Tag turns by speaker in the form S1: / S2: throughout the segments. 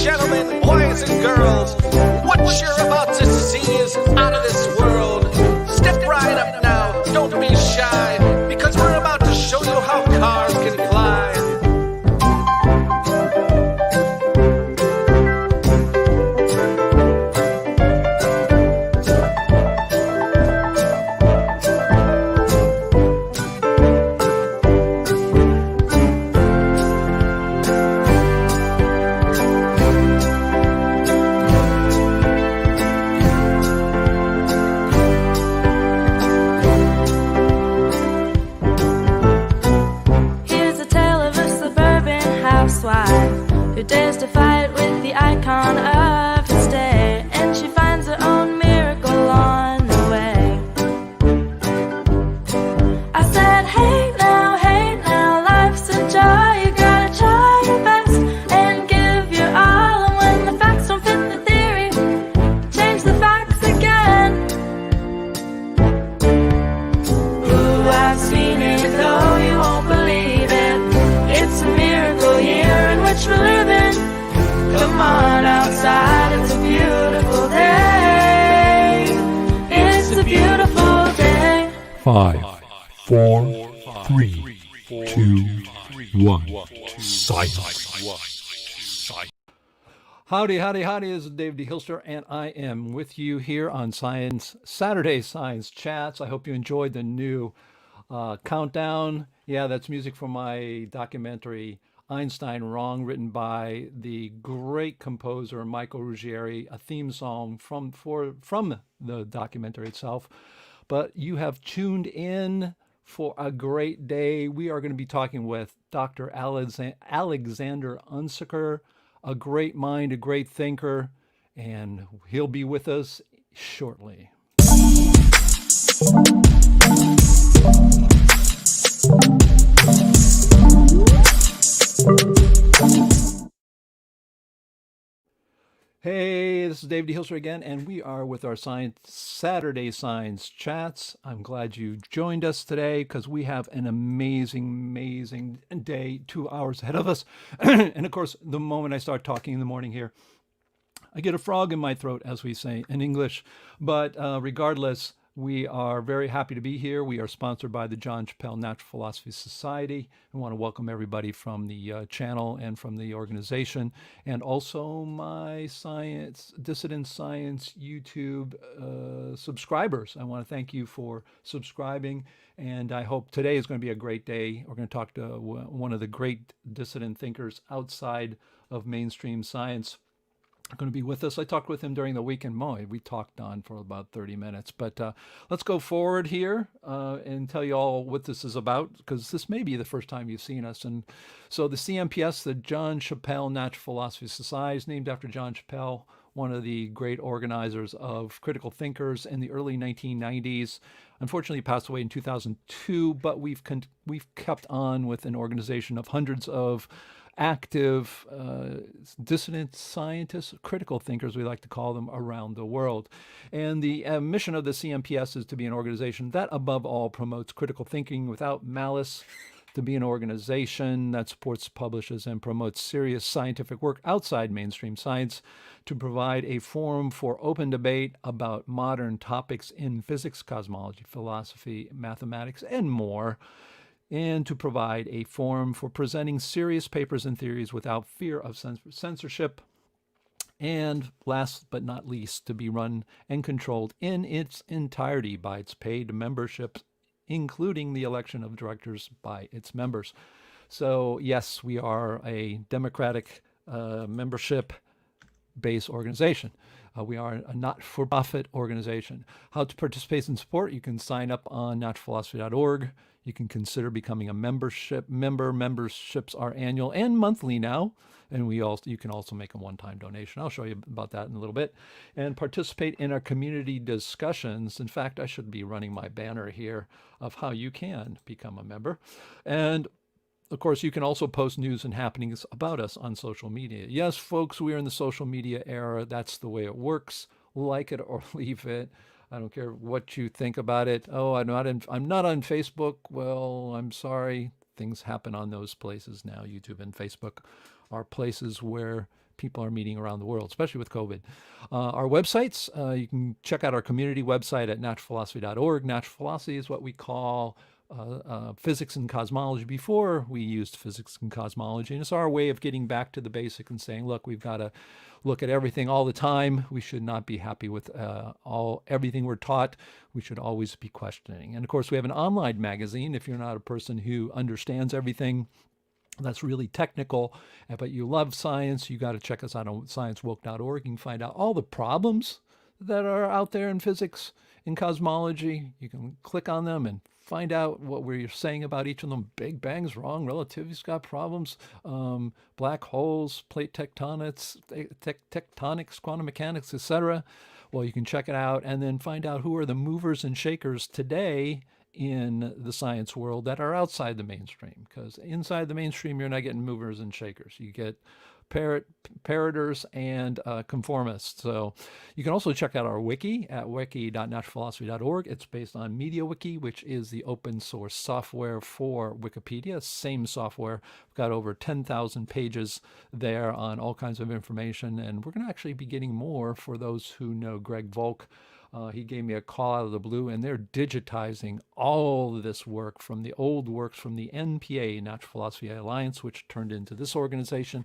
S1: gentlemen, boys and girls, what you're about to see is out of this world. Step right up now, don't be shy, because we're about to show you how cars can fly.
S2: Who dares to fight with the icon of his day, and she finds her own miracle on the way. I said, hey now, life's a joy. You gotta try your best and give your all, and when the facts don't fit the theory, change the facts again. Ooh, I've seen it, though you won't believe it. It's a miracle year in which we're living. Come on outside, it's a beautiful day. It's a beautiful day.
S3: 5, 4, 3, 2, 1. Silence.
S4: Howdy, this is Dave D. Hilster, and I am with you here on Saturday Science Chats. I hope you enjoyed the new countdown. Yeah, that's music from my documentary, Einstein Wrong, written by the great composer Michael Ruggieri, a theme song from the documentary itself. But you have tuned in for a great day. We are going to be talking with Dr. Alexander Unzicker, a great mind, a great thinker, and he'll be with us shortly. Hey, this is Dave D. Hilster again, and we are with our Saturday Science Chats. I'm glad you joined us today because we have an amazing day, 2 hours ahead of us. And of course, the moment I start talking in the morning here, I get a frog in my throat, as we say in English. But regardless, we are very happy to be here. We are sponsored by the John Chappell Natural Philosophy Society. I want to welcome everybody from the channel and from the organization, and also my Dissident Science YouTube subscribers. I want to thank you for subscribing, and I hope today is going to be a great day. We're going to talk to one of the great dissident thinkers outside of mainstream science. Going to be with us. I talked with him during the week in Moy. We talked on for about 30 minutes. But let's go forward here and tell you all what this is about, because this may be the first time you've seen us. And so the CNPS, the John Chappell Natural Philosophy Society, is named after John Chappell, one of the great organizers of critical thinkers in the early 1990s. Unfortunately, he passed away in 2002, but we've kept on with an organization of hundreds of active dissident scientists, critical thinkers, we like to call them, around the world. And the mission of the CNPS is to be an organization that, above all, promotes critical thinking without malice, to be an organization that supports, publishes, and promotes serious scientific work outside mainstream science, to provide a forum for open debate about modern topics in physics, cosmology, philosophy, mathematics, and more, and to provide a forum for presenting serious papers and theories without fear of censorship, and last but not least, to be run and controlled in its entirety by its paid membership, including the election of directors by its members. So yes, we are a democratic membership-based organization. We are a not-for-profit organization. How to participate and support? You can sign up on naturalphilosophy.org. You can consider becoming a member. Memberships are annual and monthly now, and you can also make a one-time donation. I'll show you about that in a little bit. And participate in our community discussions. In fact, I should be running my banner here of how you can become a member. And of course, you can also post news and happenings about us on social media. Yes, folks, we are in the social media era. That's the way it works. Like it or leave it. I don't care what you think about it. Oh, I'm not on Facebook. Well, I'm sorry. things happen on those places now. YouTube and Facebook are places where people are meeting around the world, especially with COVID. Our websites, you can check out our community website at naturalphilosophy.org. Natural philosophy is what we call physics and cosmology. Before we used physics and cosmology, and it's our way of getting back to the basic and saying, look, we've got to look at everything all the time. We should not be happy with everything we're taught. We should always be questioning. And of course, we have an online magazine. If you're not a person who understands everything that's really technical, but you love science, you got to check us out on sciencewoke.org. You can find out all the problems that are out there in physics and cosmology. You can click on them and find out what we're saying about each of them. Big Bang's wrong, relativity's got problems, black holes, plate tectonics, quantum mechanics, etc. Well, you can check it out and then find out who are the movers and shakers today in the science world that are outside the mainstream. Because inside the mainstream, you're not getting movers and shakers. You get parroters and conformists. So you can also check out our wiki at wiki.naturalphilosophy.org. It's based on MediaWiki, which is the open source software for Wikipedia. Same software. We've got over 10,000 pages there on all kinds of information, and we're going to actually be getting more for those who know Greg Volk. He gave me a call out of the blue, and they're digitizing all of this work from the old works from the NPA, Natural Philosophy Alliance, which turned into this organization.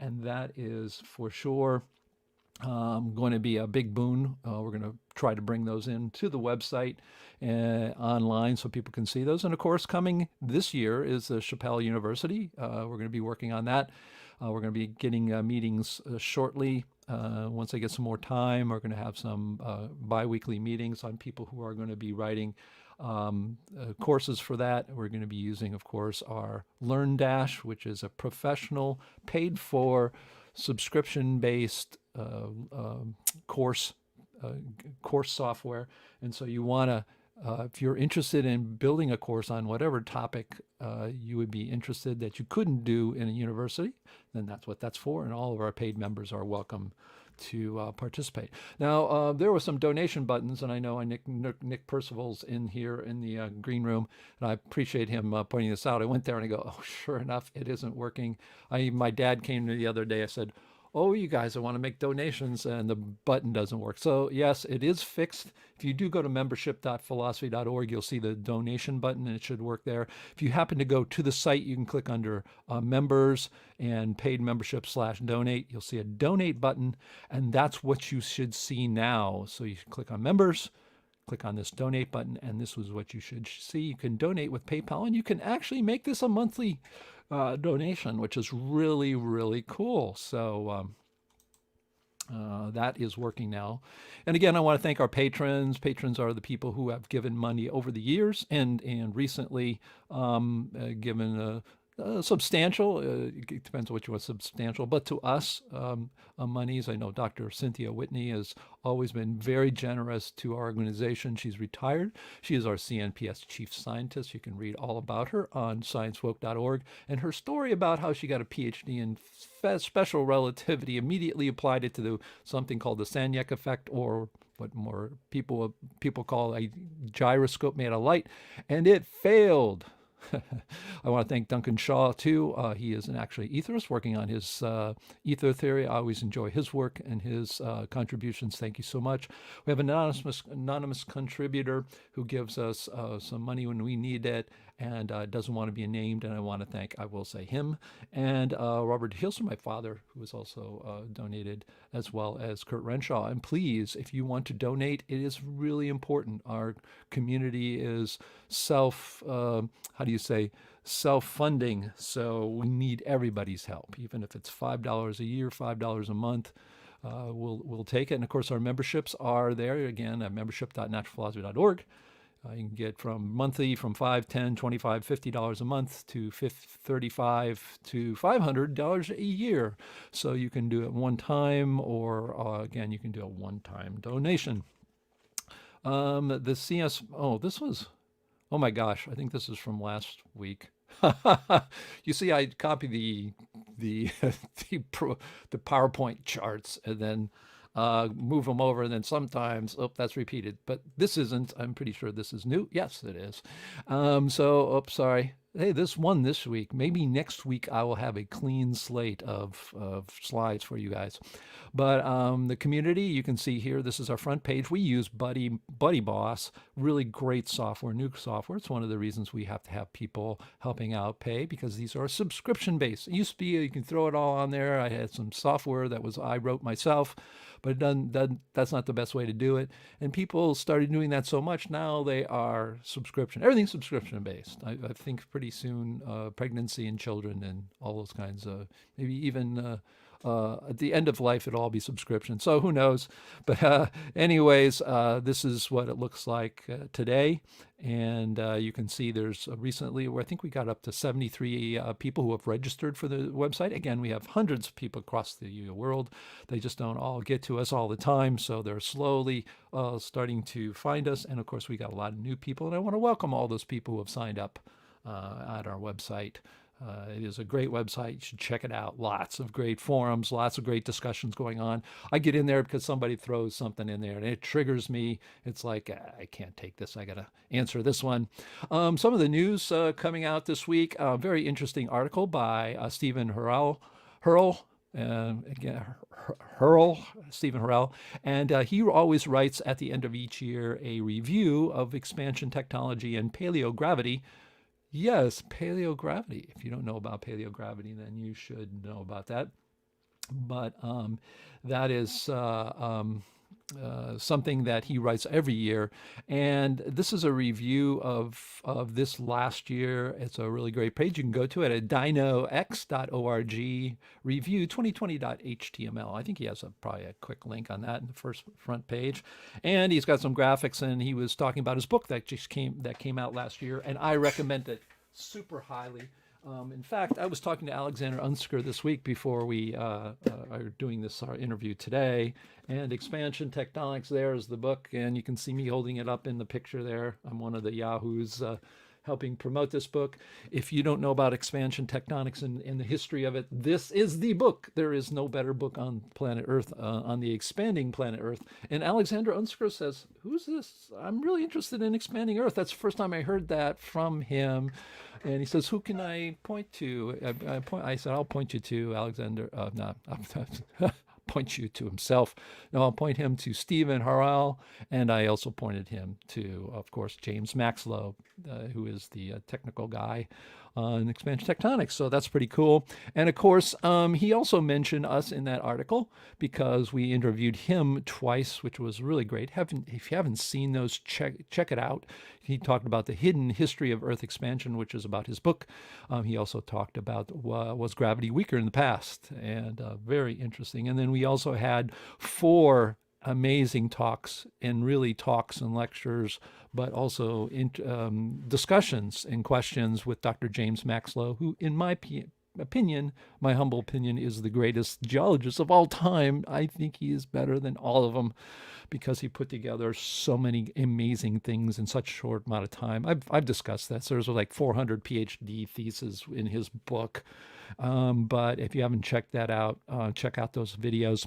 S4: And that is for sure going to be a big boon. We're going to try to bring those into the website online so people can see those. And of course, coming this year is the Chappelle University. We're going to be working on that. We're going to be getting meetings shortly. Once I get some more time, we're going to have some bi-weekly meetings on people who are going to be writing courses for that. We're going to be using, of course, our LearnDash, which is a professional, paid-for, subscription-based course software. And so you want to, if you're interested in building a course on whatever topic you would be interested that you couldn't do in a university, then that's what that's for. And all of our paid members are welcome to participate. Now, there were some donation buttons, and I know Nick Percival's in here in the green room, and I appreciate him pointing this out. I went there and I go, oh, sure enough, it isn't working. My dad came to me the other day. I said, oh, you guys, I want to make donations, and the button doesn't work. So yes, it is fixed. If you do go to membership.philosophy.org, you'll see the donation button, and it should work there. If you happen to go to the site, you can click under members and paid membership/donate. You'll see a donate button, and that's what you should see now. So you can click on members, click on this donate button, and this was what you should see. You can donate with PayPal, and you can actually make this a monthly donation, which is really, really cool. So that is working now. And again, I want to thank our patrons. Patrons are the people who have given money over the years and recently given substantial, it depends on what you want substantial, but to us, monies. I know Dr. Cynthia Whitney has always been very generous to our organization. She's retired. She is our CNPS chief scientist. You can read all about her on sciencewoke.org. And her story about how she got a PhD in special relativity, immediately applied it to something called the Sagnac effect, or what more people call a gyroscope made of light, and it failed. I want to thank Duncan Shaw, too. He is actually etherist working on his ether theory. I always enjoy his work and his contributions. Thank you so much. We have an anonymous contributor who gives us some money when we need it and doesn't want to be named, and I want to thank, I will say, him. And Robert Hilson, my father, who has also donated, as well as Kurt Renshaw. And please, if you want to donate, it is really important. Our community is self-funding, so we need everybody's help, even if it's $5 a year, $5 a month. We'll take it. And of course, our memberships are there again at membership.naturalphilosophy.org. You can get from monthly from $5, $10, $25, $50 a month to $35 to $500 a year. So you can do it one time, or again, you can do a one-time donation. The CS, oh my gosh, I think this is from last week. You see, I copy the PowerPoint charts and then move them over, and then sometimes, that's repeated. But this isn't. I'm pretty sure this is new. Yes, it is. Sorry. hey, this week. Maybe next week I will have a clean slate of slides for you guys. But the community, you can see here, this is our front page. We use Buddy Boss, really great software, new software. It's one of the reasons we have to have people helping out pay, because these are subscription based. It used to be you can throw it all on there. I had some software that I wrote myself, but that's not the best way to do it. And people started doing that so much, now they are subscription. Everything's subscription based. I think pretty soon pregnancy and children and all those kinds of, maybe even at the end of life, it'll all be subscription. So who knows? But anyways, this is what it looks like today. And you can see there's recently, I think we got up to 73 people who have registered for the website. Again, we have hundreds of people across the world. They just don't all get to us all the time. So they're slowly starting to find us. And of course, we got a lot of new people. And I want to welcome all those people who have signed up at our website. It is a great website. You should check it out. Lots of great forums, lots of great discussions going on. I get in there because somebody throws something in there and it triggers me. It's like, I can't take this. I got to answer this one. Some of the news coming out this week, a very interesting article by Stephen Hurl. Stephen Hurrell, and he always writes at the end of each year a review of expansion technology and paleogravity. Yes, paleogravity. If you don't know about paleogravity, then you should know about that. But that is something that he writes every year. And this is a review of this last year. It's a really great page. You can go to it at dinox.org, review 2020.html. I think he has probably a quick link on that in the front page. And he's got some graphics, and he was talking about his book that came out last year, and I recommend it super highly. In fact, I was talking to Alexander Unzicker this week before we are doing this interview today, and Expansion Tectonics, there is the book, and you can see me holding it up in the picture there. I'm one of the yahoos helping promote this book. If you don't know about expansion tectonics and the history of it, this is the book. There is no better book on planet Earth, on the expanding planet Earth. And Alexander Unzicker says, who's this? I'm really interested in expanding Earth. That's the first time I heard that from him. And he says, who can I point to? I said, I'll point you to Alexander. Point you to himself. No, I'll point him to Stephen Harrell, and I also pointed him to, of course, James Maxlow, who is the technical guy on expansion tectonics. So that's pretty cool. And of course, he also mentioned us in that article because we interviewed him twice, which was really great. If you haven't seen those, check it out. He talked about the hidden history of Earth expansion, which is about his book. He also talked about was gravity weaker in the past, and very interesting. And then we also had 4 amazing talks, and really talks and lectures, but also discussions and questions with Dr. James Maxlow, who, in my opinion, my humble opinion, is the greatest geologist of all time. I think he is better than all of them because he put together so many amazing things in such a short amount of time. I've discussed that. So there's like 400 PhD theses in his book. But if you haven't checked that out, check out those videos.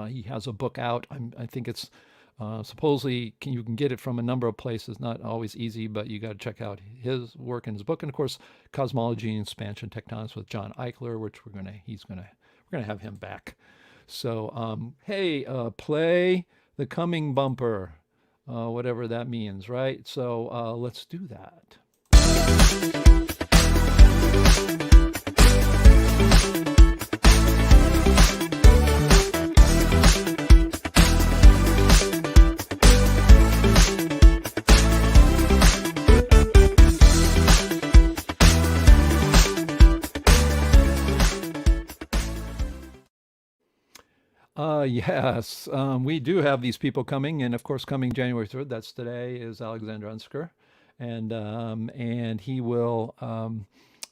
S4: He has a book out. I think it's supposedly you can get it from a number of places. Not always easy, but you got to check out his work in his book. And of course, Cosmology and Expansion Tectonics with John Eichler, which we're gonna have him back. So hey, play the coming bumper, whatever that means, right? So let's do that. Yes, we do have these people coming, and of course, coming January 3rd, that's today, is Alexander Unzicker, and he will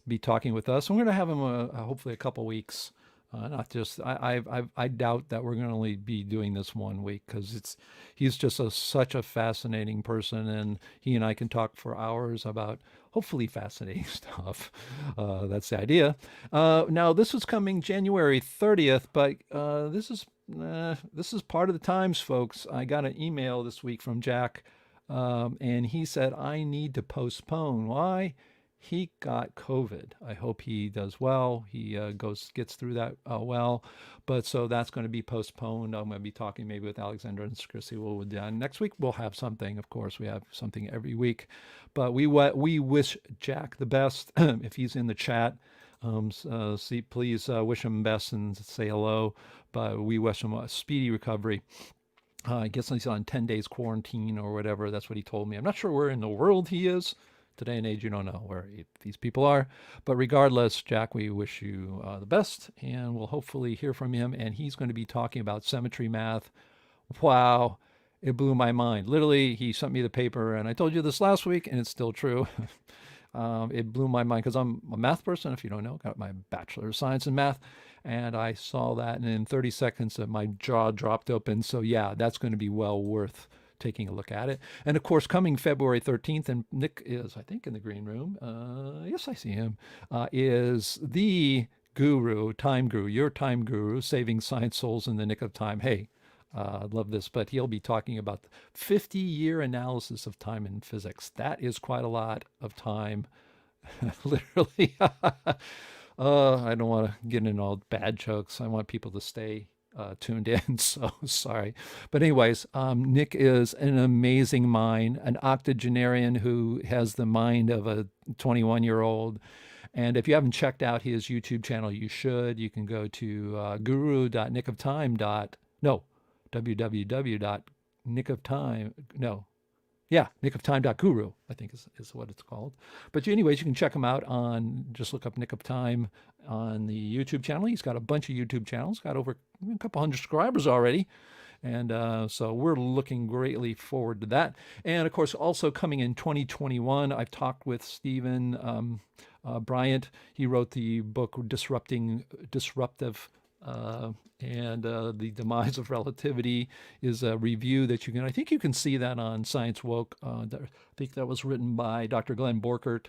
S4: be talking with us. And we're going to have him hopefully a couple weeks. Not just I doubt that we're going to only be doing this 1 week because he's just such a fascinating person, and he and I can talk for hours about hopefully fascinating stuff. That's the idea. Now this is coming January 30th, but this is part of the times, folks. I got an email this week from Jack, and he said I need to postpone. Why? he got COVID. I hope he does well. He gets through that well. But so that's going to be postponed. I'm going to be talking maybe with Alexander and Chrissy. We'll do that. Next week we'll have something. Of course, we have something every week. But we wish Jack the best. If he's in the chat, please wish him best and say hello. But we wish him a speedy recovery. I guess he's on 10 days quarantine or whatever. That's what he told me. I'm not sure where in the world he is. Today and age, you don't know where these people are. But regardless, Jack, we wish you the best, and we'll hopefully hear from him. And he's going to be talking about symmetry math. Wow, it blew my mind. Literally, he sent me the paper, and I told you this last week, and it's still true. It blew my mind because I'm a math person, if you don't know, got my Bachelor of Science in Math. And I saw that, and in 30 seconds, my jaw dropped open. So yeah, that's going to be well worth taking a look at it. And of course, coming February 13th, and Nick is, I think, in the green room. Yes, I see him, is the guru, time guru, your time guru, saving science souls in the nick of time. Hey, I love this, but he'll be talking about the 50-year analysis of time in physics. That is quite a lot of time, literally. I don't want to get into all bad jokes. I want people to stay tuned in, so sorry. But anyways, Nick is an amazing mind, an octogenarian who has the mind of a 21-year-old. And if you haven't checked out his YouTube channel, you should. You can go to nickoftime.guru, I think is what it's called. But anyways, you can check him out just look up Nick of Time on the YouTube channel. He's got a bunch of YouTube channels, got over a couple hundred subscribers already. And so we're looking greatly forward to that. And of course, also coming in 2021, I've talked with Stephen Bryant. He wrote the book Disruptive and the Demise of Relativity is a review that I think you can see that on Science Woke. I think that was written by Dr. Glenn Borkert.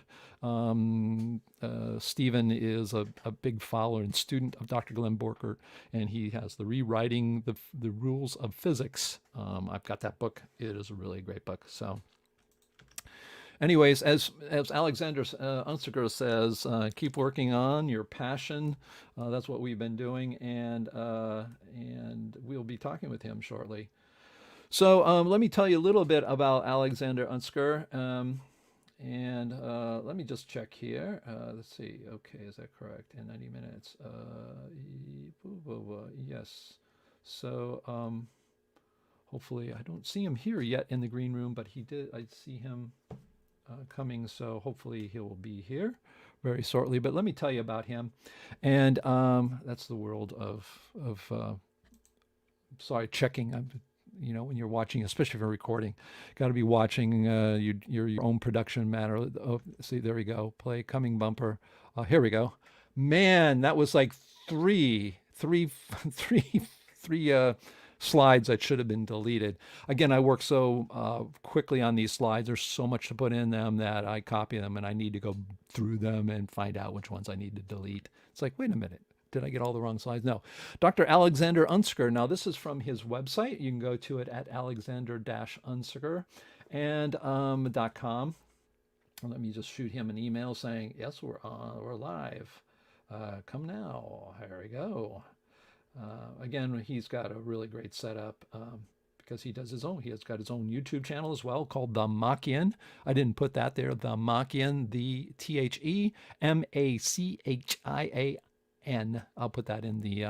S4: Stephen is a big follower and student of Dr. Glenn Borkert, and he has the Rewriting the Rules of Physics. I've got that book. It is a really great book. So anyways, as Alexander Unzicker says, keep working on your passion. That's what we've been doing, and we'll be talking with him shortly. So let me tell you a little bit about Alexander Unzicker, and let me just check here. Let's see. Okay, is that correct? In 90 minutes. Yes. So hopefully, I don't see him here yet in the green room, but he did. I see him coming, so hopefully he will be here very shortly. But let me tell you about him, and that's the world of checking. When you're watching, especially if you're recording, got to be watching your own production matter. Oh, see, there we go. Play coming bumper. Here we go. Man, that was like three slides that should have been deleted. Again, I work so quickly on these slides. There's so much to put in them that I copy them and I need to go through them and find out which ones I need to delete. It's like, wait a minute. Did I get all the wrong slides? No. Dr. Alexander Unzicker. Now, this is from his website. You can go to it at alexander-unzicker and .com. Let me just shoot him an email saying, yes, we're live. Come now. Here we go. Again, he's got a really great setup because he has got his own YouTube channel as well called The Machian. I didn't put that there. The Machian, the TheMachian. I'll put that in the,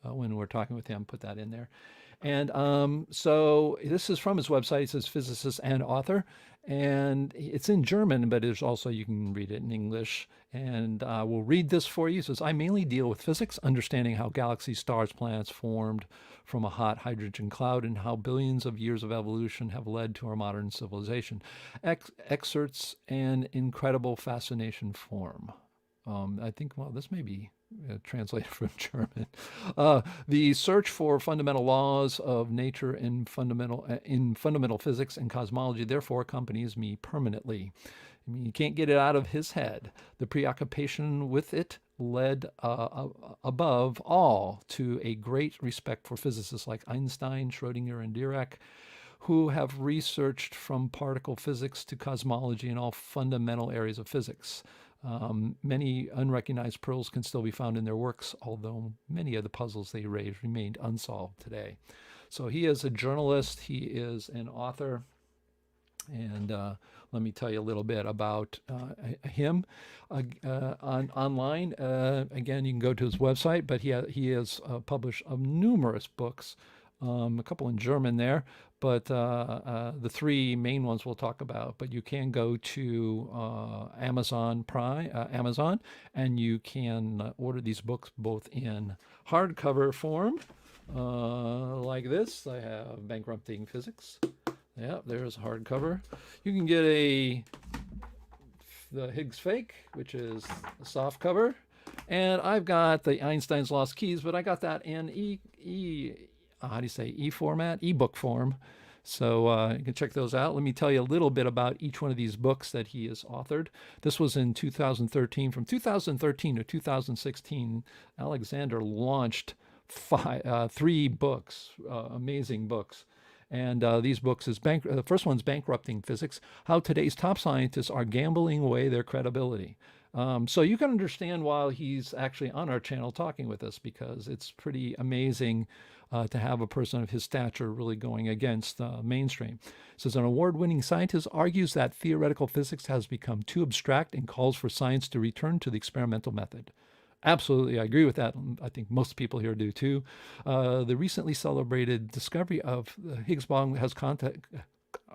S4: when we're talking with him, put that in there. And so this is from his website. It says physicist and author. And it's in German, but it's also, you can read it in English. And we'll read this for you. It says, I mainly deal with physics, understanding how galaxies, stars, planets formed from a hot hydrogen cloud and how billions of years of evolution have led to our modern civilization. Excerpts an incredible fascination form. I think, well, this may be translated from German. The search for fundamental laws of nature in fundamental physics and cosmology therefore accompanies me permanently. I mean, you can't get it out of his head. The preoccupation with it led above all to a great respect for physicists like Einstein, Schrödinger, and Dirac, who have researched from particle physics to cosmology and all fundamental areas of physics. Many unrecognized pearls can still be found in their works, although many of the puzzles they raised remained unsolved today. So he is a journalist, he is an author, and let me tell you a little bit about him. Online, again, you can go to his website, but he has published numerous books, a couple in German there, but the three main ones we'll talk about. But you can go to Amazon Prime, Amazon, and you can order these books both in hardcover form, like this. I have Bankrupting Physics. Yeah, there's a hardcover. You can get the Higgs Fake, which is a soft cover, and I've got the Einstein's Lost Keys, but I got that in ebook form. So you can check those out. Let me tell you a little bit about each one of these books that he has authored. This was in 2013. From 2013 to 2016, Alexander launched three books, amazing books. And these books is the first one's Bankrupting Physics: How Today's Top Scientists Are Gambling Away Their Credibility. So you can understand why he's actually on our channel talking with us, because it's pretty amazing to have a person of his stature really going against the mainstream. It says, an award-winning scientist argues that theoretical physics has become too abstract and calls for science to return to the experimental method. Absolutely, I agree with that. I think most people here do too. The recently celebrated discovery of the Higgs boson has contact.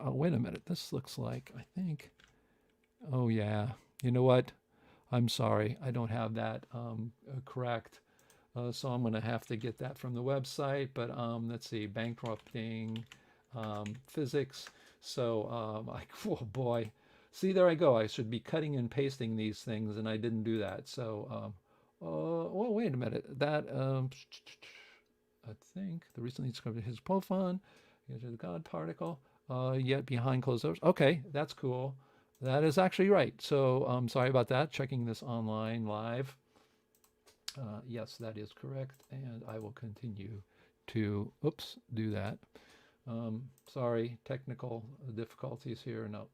S4: Wait a minute, this looks like, I think. Oh yeah, you know what? I'm sorry, I don't have that correct. So I'm going to have to get that from the website. But let's see, Bankrupting Physics. So oh boy, see, there I go. I should be cutting and pasting these things, and I didn't do that. So. Oh, wait a minute. That, I think, the recently discovered Higgs boson, the God particle, yet behind closed doors. Okay, that's cool. That is actually right. So sorry about that. Checking this online live. Yes, that is correct. And I will continue to, do that. Sorry, technical difficulties here. No.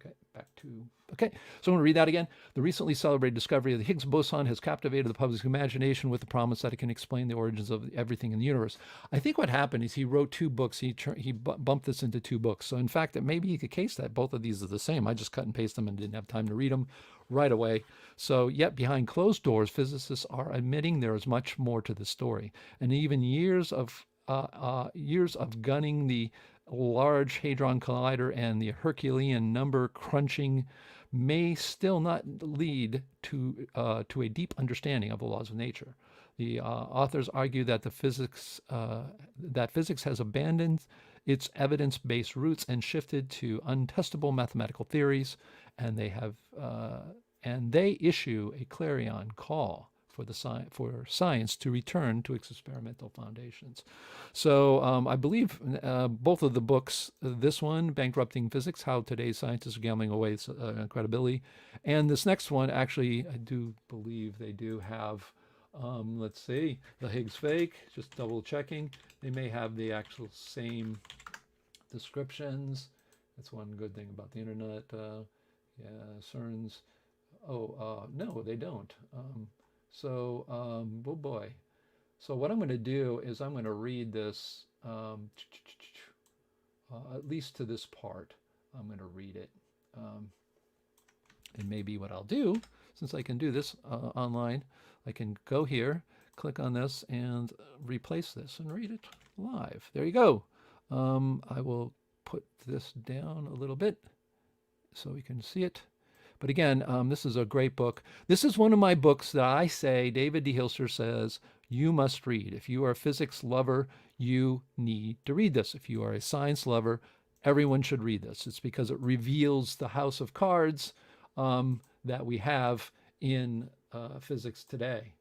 S4: Okay, back to, okay. So I'm going to read that again. The recently celebrated discovery of the Higgs boson has captivated the public's imagination with the promise that it can explain the origins of everything in the universe. I think what happened is he wrote two books. He bumped this into two books. So in fact, it may be the case that both of these are the same. I just cut and paste them and didn't have time to read them right away. So yet behind closed doors, physicists are admitting there is much more to the story. And even years of gunning the Large Hadron Collider and the Herculean number crunching may still not lead to a deep understanding of the laws of nature. The authors argue that physics has abandoned its evidence-based roots and shifted to untestable mathematical theories, and they issue a clarion call for science to return to its experimental foundations. So I believe both of the books, this one, Bankrupting Physics, How Today's Scientists Are Gambling Away Credibility, and this next one, actually, I do believe they do have, let's see, the Higgs Fake, just double checking. They may have the actual same descriptions. That's one good thing about the internet. Yeah, CERN's, no, they don't. Oh boy. So what I'm going to do is I'm going to read this, at least to this part. I'm going to read it. And maybe what I'll do, since I can do this online, I can go here, click on this, and replace this and read it live. There you go. I will put this down a little bit so we can see it. But again, this is a great book. This is one of my books that I say, David D. Hilster says, you must read. If you are a physics lover, you need to read this. If you are a science lover, everyone should read this. It's because it reveals the house of cards that we have in physics today.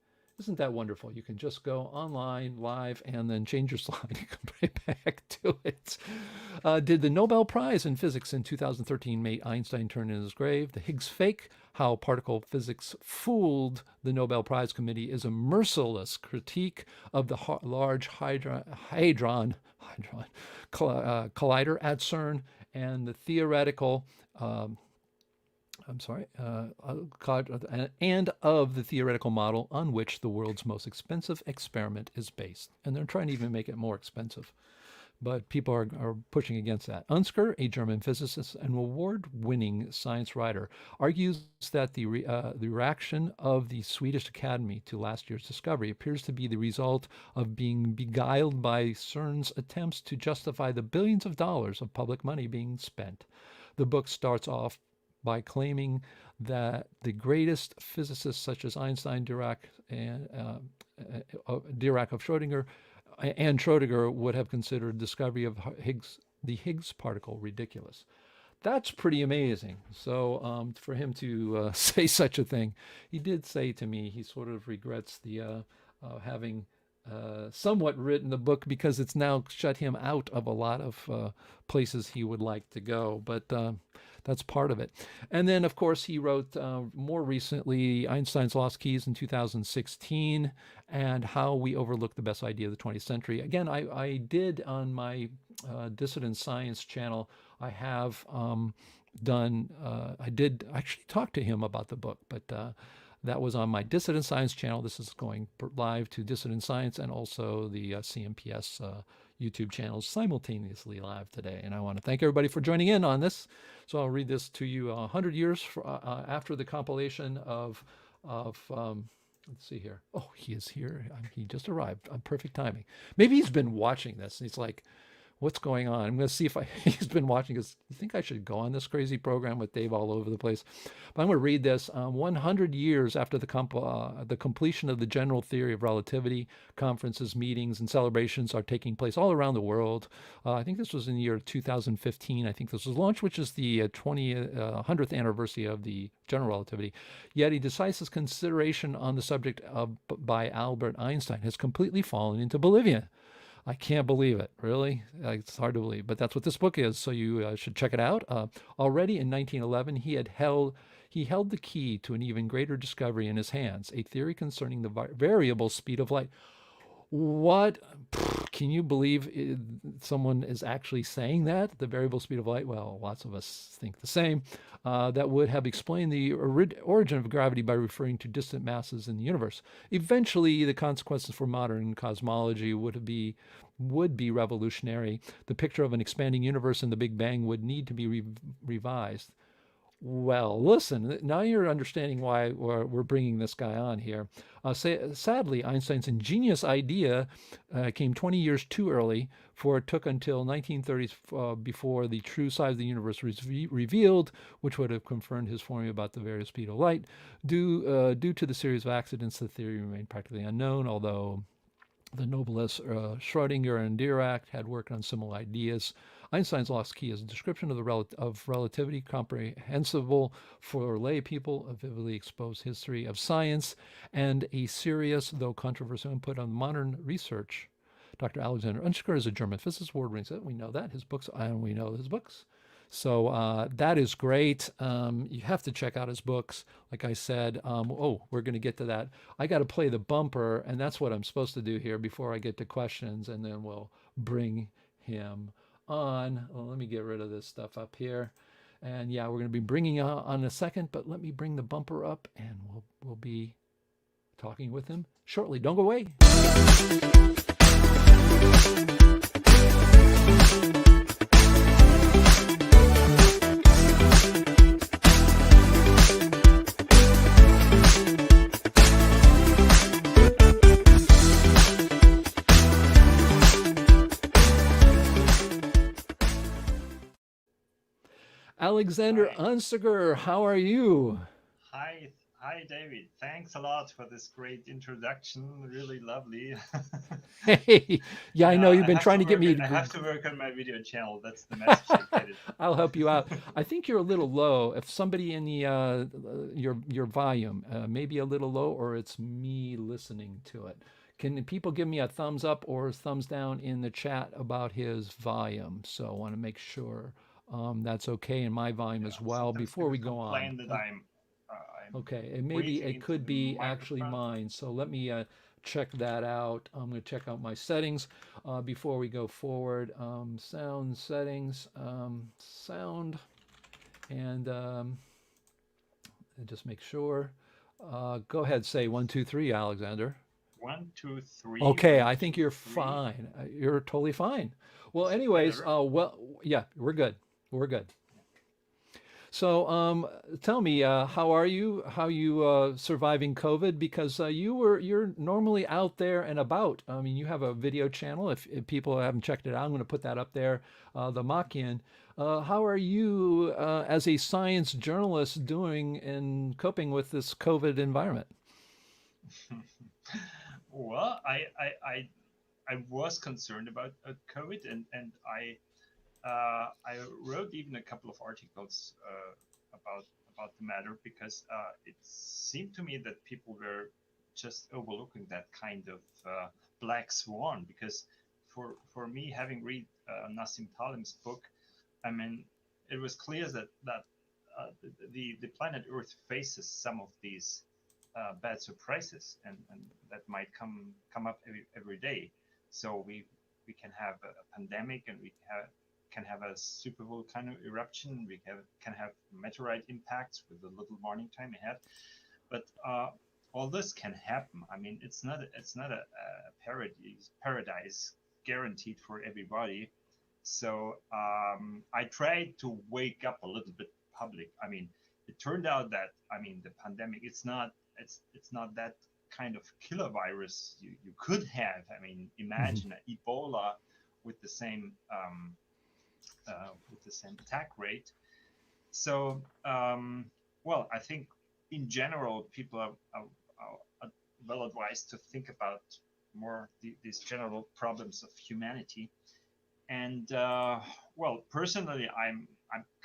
S4: Isn't that wonderful? You can just go online, live, and then change your slide and come right back to it. Did the Nobel Prize in Physics in 2013 make Einstein turn in his grave? The Higgs fake, how particle physics fooled the Nobel Prize Committee, is a merciless critique of the Large Hadron Collider at CERN and the theoretical and of the theoretical model on which the world's most expensive experiment is based. And they're trying to even make it more expensive. But people are pushing against that. Unzicker, a German physicist and award-winning science writer, argues that the reaction of the Swedish Academy to last year's discovery appears to be the result of being beguiled by CERN's attempts to justify the billions of dollars of public money being spent. The book starts off by claiming that the greatest physicists such as Einstein, Dirac, and Dirac of Schrödinger, and Schrödinger would have considered discovery of the Higgs particle ridiculous. That's pretty amazing. So for him to say such a thing, he did say to me he sort of regrets the having somewhat written the book because it's now shut him out of a lot of places he would like to go. But that's part of it. And then, of course, he wrote more recently Einstein's Lost Keys in 2016 and How We Overlooked the Best Idea of the 20th Century. Again, I did on my Dissident Science channel, I have I did actually talk to him about the book, but that was on my Dissident Science channel. This is going live to Dissident Science and also the CMPS YouTube channels simultaneously live today. And I want to thank everybody for joining in on this. So I'll read this to you 100 years after the compilation of let's see here. Oh, he is here. He just arrived on perfect timing. Maybe he's been watching this and he's like, what's going on? I'm going to see if he's been watching because you think I should go on this crazy program with Dave all over the place. But I'm going to read this. 100 years after the completion of the general theory of relativity, conferences, meetings, and celebrations are taking place all around the world. I think this was in the year 2015. I think this was launched, which is the 100th anniversary of the general relativity. Yet a decisive consideration on the subject by Albert Einstein has completely fallen into oblivion. I can't believe it, really. It's hard to believe, but that's what this book is, so you should check it out. Already in 1911, he held the key to an even greater discovery in his hands, a theory concerning the variable speed of light. What? Can you believe someone is actually saying that? The variable speed of light? Well, lots of us think the same. That would have explained the origin of gravity by referring to distant masses in the universe. Eventually, the consequences for modern cosmology would be revolutionary. The picture of an expanding universe in the Big Bang would need to be revised. Well, listen, now you're understanding why we're bringing this guy on here. Sadly, Einstein's ingenious idea came 20 years too early, for it took until 1930s before the true size of the universe was revealed, which would have confirmed his formula about the variable speed of light. Due to the series of accidents, the theory remained practically unknown, although the noblest Schrödinger and Dirac had worked on similar ideas. Einstein's Lost Key is a description of relativity, comprehensible for lay people, a vividly exposed history of science, and a serious, though controversial, input on modern research. Dr. Alexander Unzicker is a German physicist, award-winning. We know that. His books, and we know his books. So that is great. You have to check out his books. Like I said, we're going to get to that. I got to play the bumper, and that's what I'm supposed to do here before I get to questions, and then we'll bring him on. Well, let me get rid of this stuff up here. And yeah, we're going to be bringing on in a second, but let me bring the bumper up, and we'll be talking with him shortly. Don't go away. Alexander Unzicker, how are you?
S5: Hi, Hi, David. Thanks a lot for this great introduction. Really lovely.
S4: Hey, yeah, I
S5: Yeah,
S4: know you've been trying to get me to.
S5: I have to work on my video channel. That's the message I get
S4: I'll help you out.
S5: it.
S4: I think you're a little low. If somebody in the your volume maybe a little low, or it's me listening to it. Can people give me a thumbs up or a thumbs down in the chat about his volume? So I want to make sure that's okay in my volume
S5: Yeah,
S4: as well
S5: sometimes
S4: before
S5: people
S4: we go on.
S5: complain that I'm
S4: Okay, and maybe
S5: breathing
S4: it
S5: into
S4: could
S5: the
S4: be actually
S5: microphone.
S4: mine. So let me check that out. I'm going to check out my settings before we go forward. Sound settings, sound, and just make sure. Go ahead, say 1, 2, 3, Alexander.
S5: One, two, three,
S4: Okay,
S5: one,
S4: I think
S5: two,
S4: you're
S5: three.
S4: fine. You're totally fine. Well,
S5: Is it
S4: anyways,
S5: better?
S4: well, yeah, we're good. We're good. So, tell me, how are you? How you surviving COVID? Because you're normally out there and about. I mean, you have a video channel. If people haven't checked it out, I'm going to put that up there. The Machian. How are you as a science journalist doing and coping with this COVID environment?
S5: Well, I was concerned about COVID, and I wrote even a couple of articles about the matter because it seemed to me that people were just overlooking that kind of black swan. Because for me, having read Nassim Taleb's book, I mean, it was clear that the planet Earth faces some of these bad surprises, and that might come up every day. So we can have a pandemic, and can have a super volcano eruption. We can have meteorite impacts with a little warning time ahead. But all this can happen. I mean, it's not a paradise guaranteed for everybody. So I tried to wake up a little bit public. I mean, it turned out that, I mean, the pandemic, it's not that kind of killer virus you could have. I mean,
S4: Mhm.
S5: imagine Ebola with the same attack rate. So, well, I think in general, people are well advised to think about more these general problems of humanity. And well, personally, I'm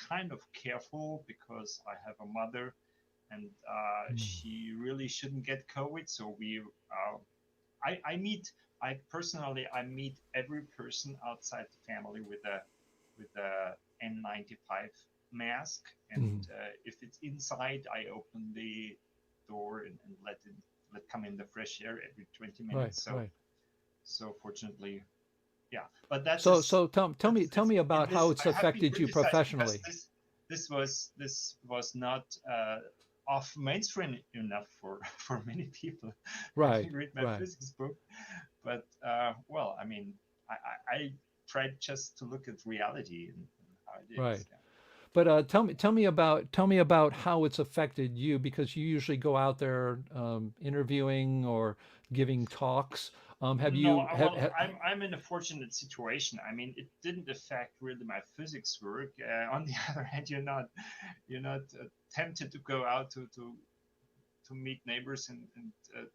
S5: kind of careful because I have a mother, and
S4: Mm.
S5: she really shouldn't get COVID. So I meet, I meet every person outside the family with a N95 mask, and
S4: Mhm.
S5: if it's inside, I open the door and let come in the fresh air every 20
S4: Right,
S5: minutes. So
S4: right.
S5: fortunately, yeah. But that's
S4: So,
S5: just
S4: so tell
S5: that's
S4: me
S5: in
S4: about how
S5: this.
S4: it's
S5: I have been
S4: affected you
S5: criticized because
S4: professionally.
S5: this was not off mainstream enough for for many people
S4: Right,
S5: having read my
S4: right,
S5: physics book. But well, I mean, I tried just to look at reality and how it
S4: right.
S5: is. Yeah.
S4: But tell me about how it's affected you because you usually go out there interviewing or giving talks. Have
S5: No,
S4: you
S5: well, I'm in a fortunate situation. I mean, it didn't affect really my physics work. On the other hand, you're not tempted to go out to meet neighbors and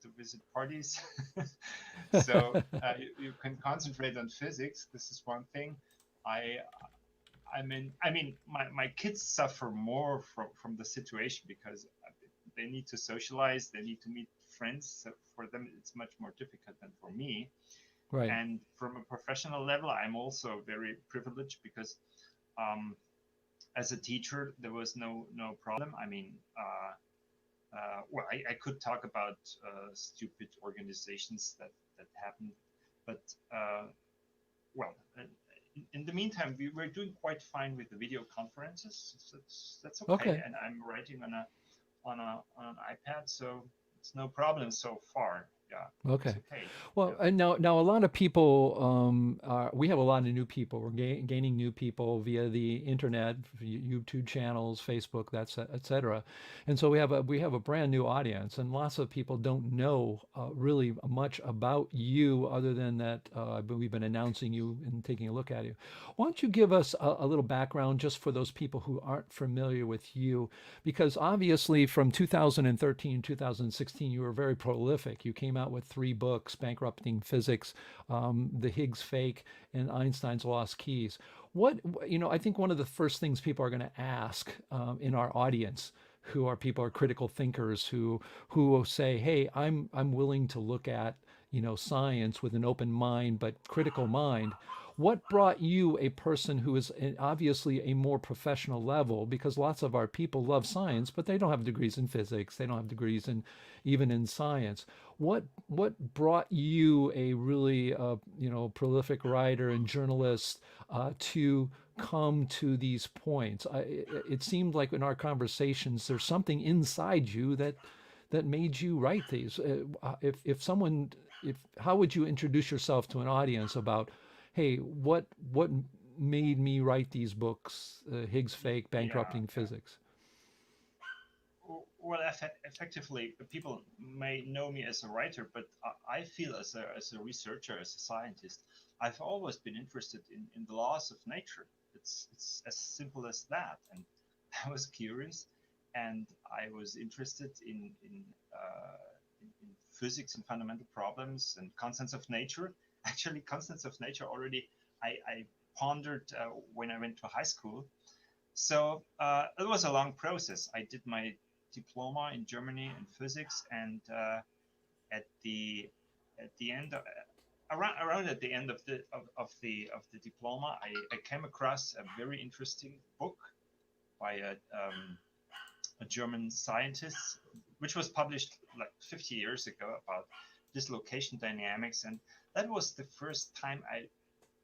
S5: to visit parties. So you can concentrate on physics. This is one thing. I I mean, my kids suffer more from the situation because they need to socialize, they need to meet friends. So for them, it's much more difficult than for me.
S4: right?
S5: And from a professional level, I'm also very privileged because um, as a teacher, there was no problem. I mean, well, I could talk about stupid organizations that happened, but well, in the meantime, we were doing quite fine with the video conferences. So that's okay,
S4: Okay.
S5: and I'm writing on an iPad, so it's no problem so far. yeah, it's
S4: Okay.
S5: okay.
S4: Well,
S5: Yeah.
S4: and now a lot of people, we have a lot of new people. We're gaining new people via the internet, YouTube channels, Facebook, that's et cetera. And so we have a brand new audience, and lots of people don't know really much about you other than that we've been announcing you and taking a look at you. Why don't you give us a little background just for those people who aren't familiar with you? Because obviously from 2013, 2016, you were very prolific. You came out with three books: Bankrupting Physics, The Higgs Fake, and Einstein's Lost Keys. I think one of the first things people are going to ask in our audience, who are people are critical thinkers who will say, "Hey, I'm willing to look at science with an open mind but critical mind." What brought you, a person who is obviously a more professional level, because lots of our people love science, but they don't have degrees in physics, they don't have degrees in even in science. What brought you, a really prolific writer and journalist, to come to these points? It seemed like in our conversations there's something inside you that made you write these. If someone, if how would you introduce yourself to an audience about, hey, what made me write these books, Higgs Fake,
S5: Yeah,
S4: Bankrupting
S5: yeah.
S4: Physics?
S5: Well, effectively, people may know me as a writer, but I feel as a researcher, as a scientist, I've always been interested in the laws of nature. It's as simple as that. And I was curious, and I was interested in physics and fundamental problems and constants of nature. Actually, constants of nature already I pondered when I went to high school. So it was a long process. I did my diploma in Germany in physics, and at the end, around at the end of the diploma, I came across a very interesting book by a German scientist, which was published like 50 years ago, about dislocation dynamics, and that was the first time I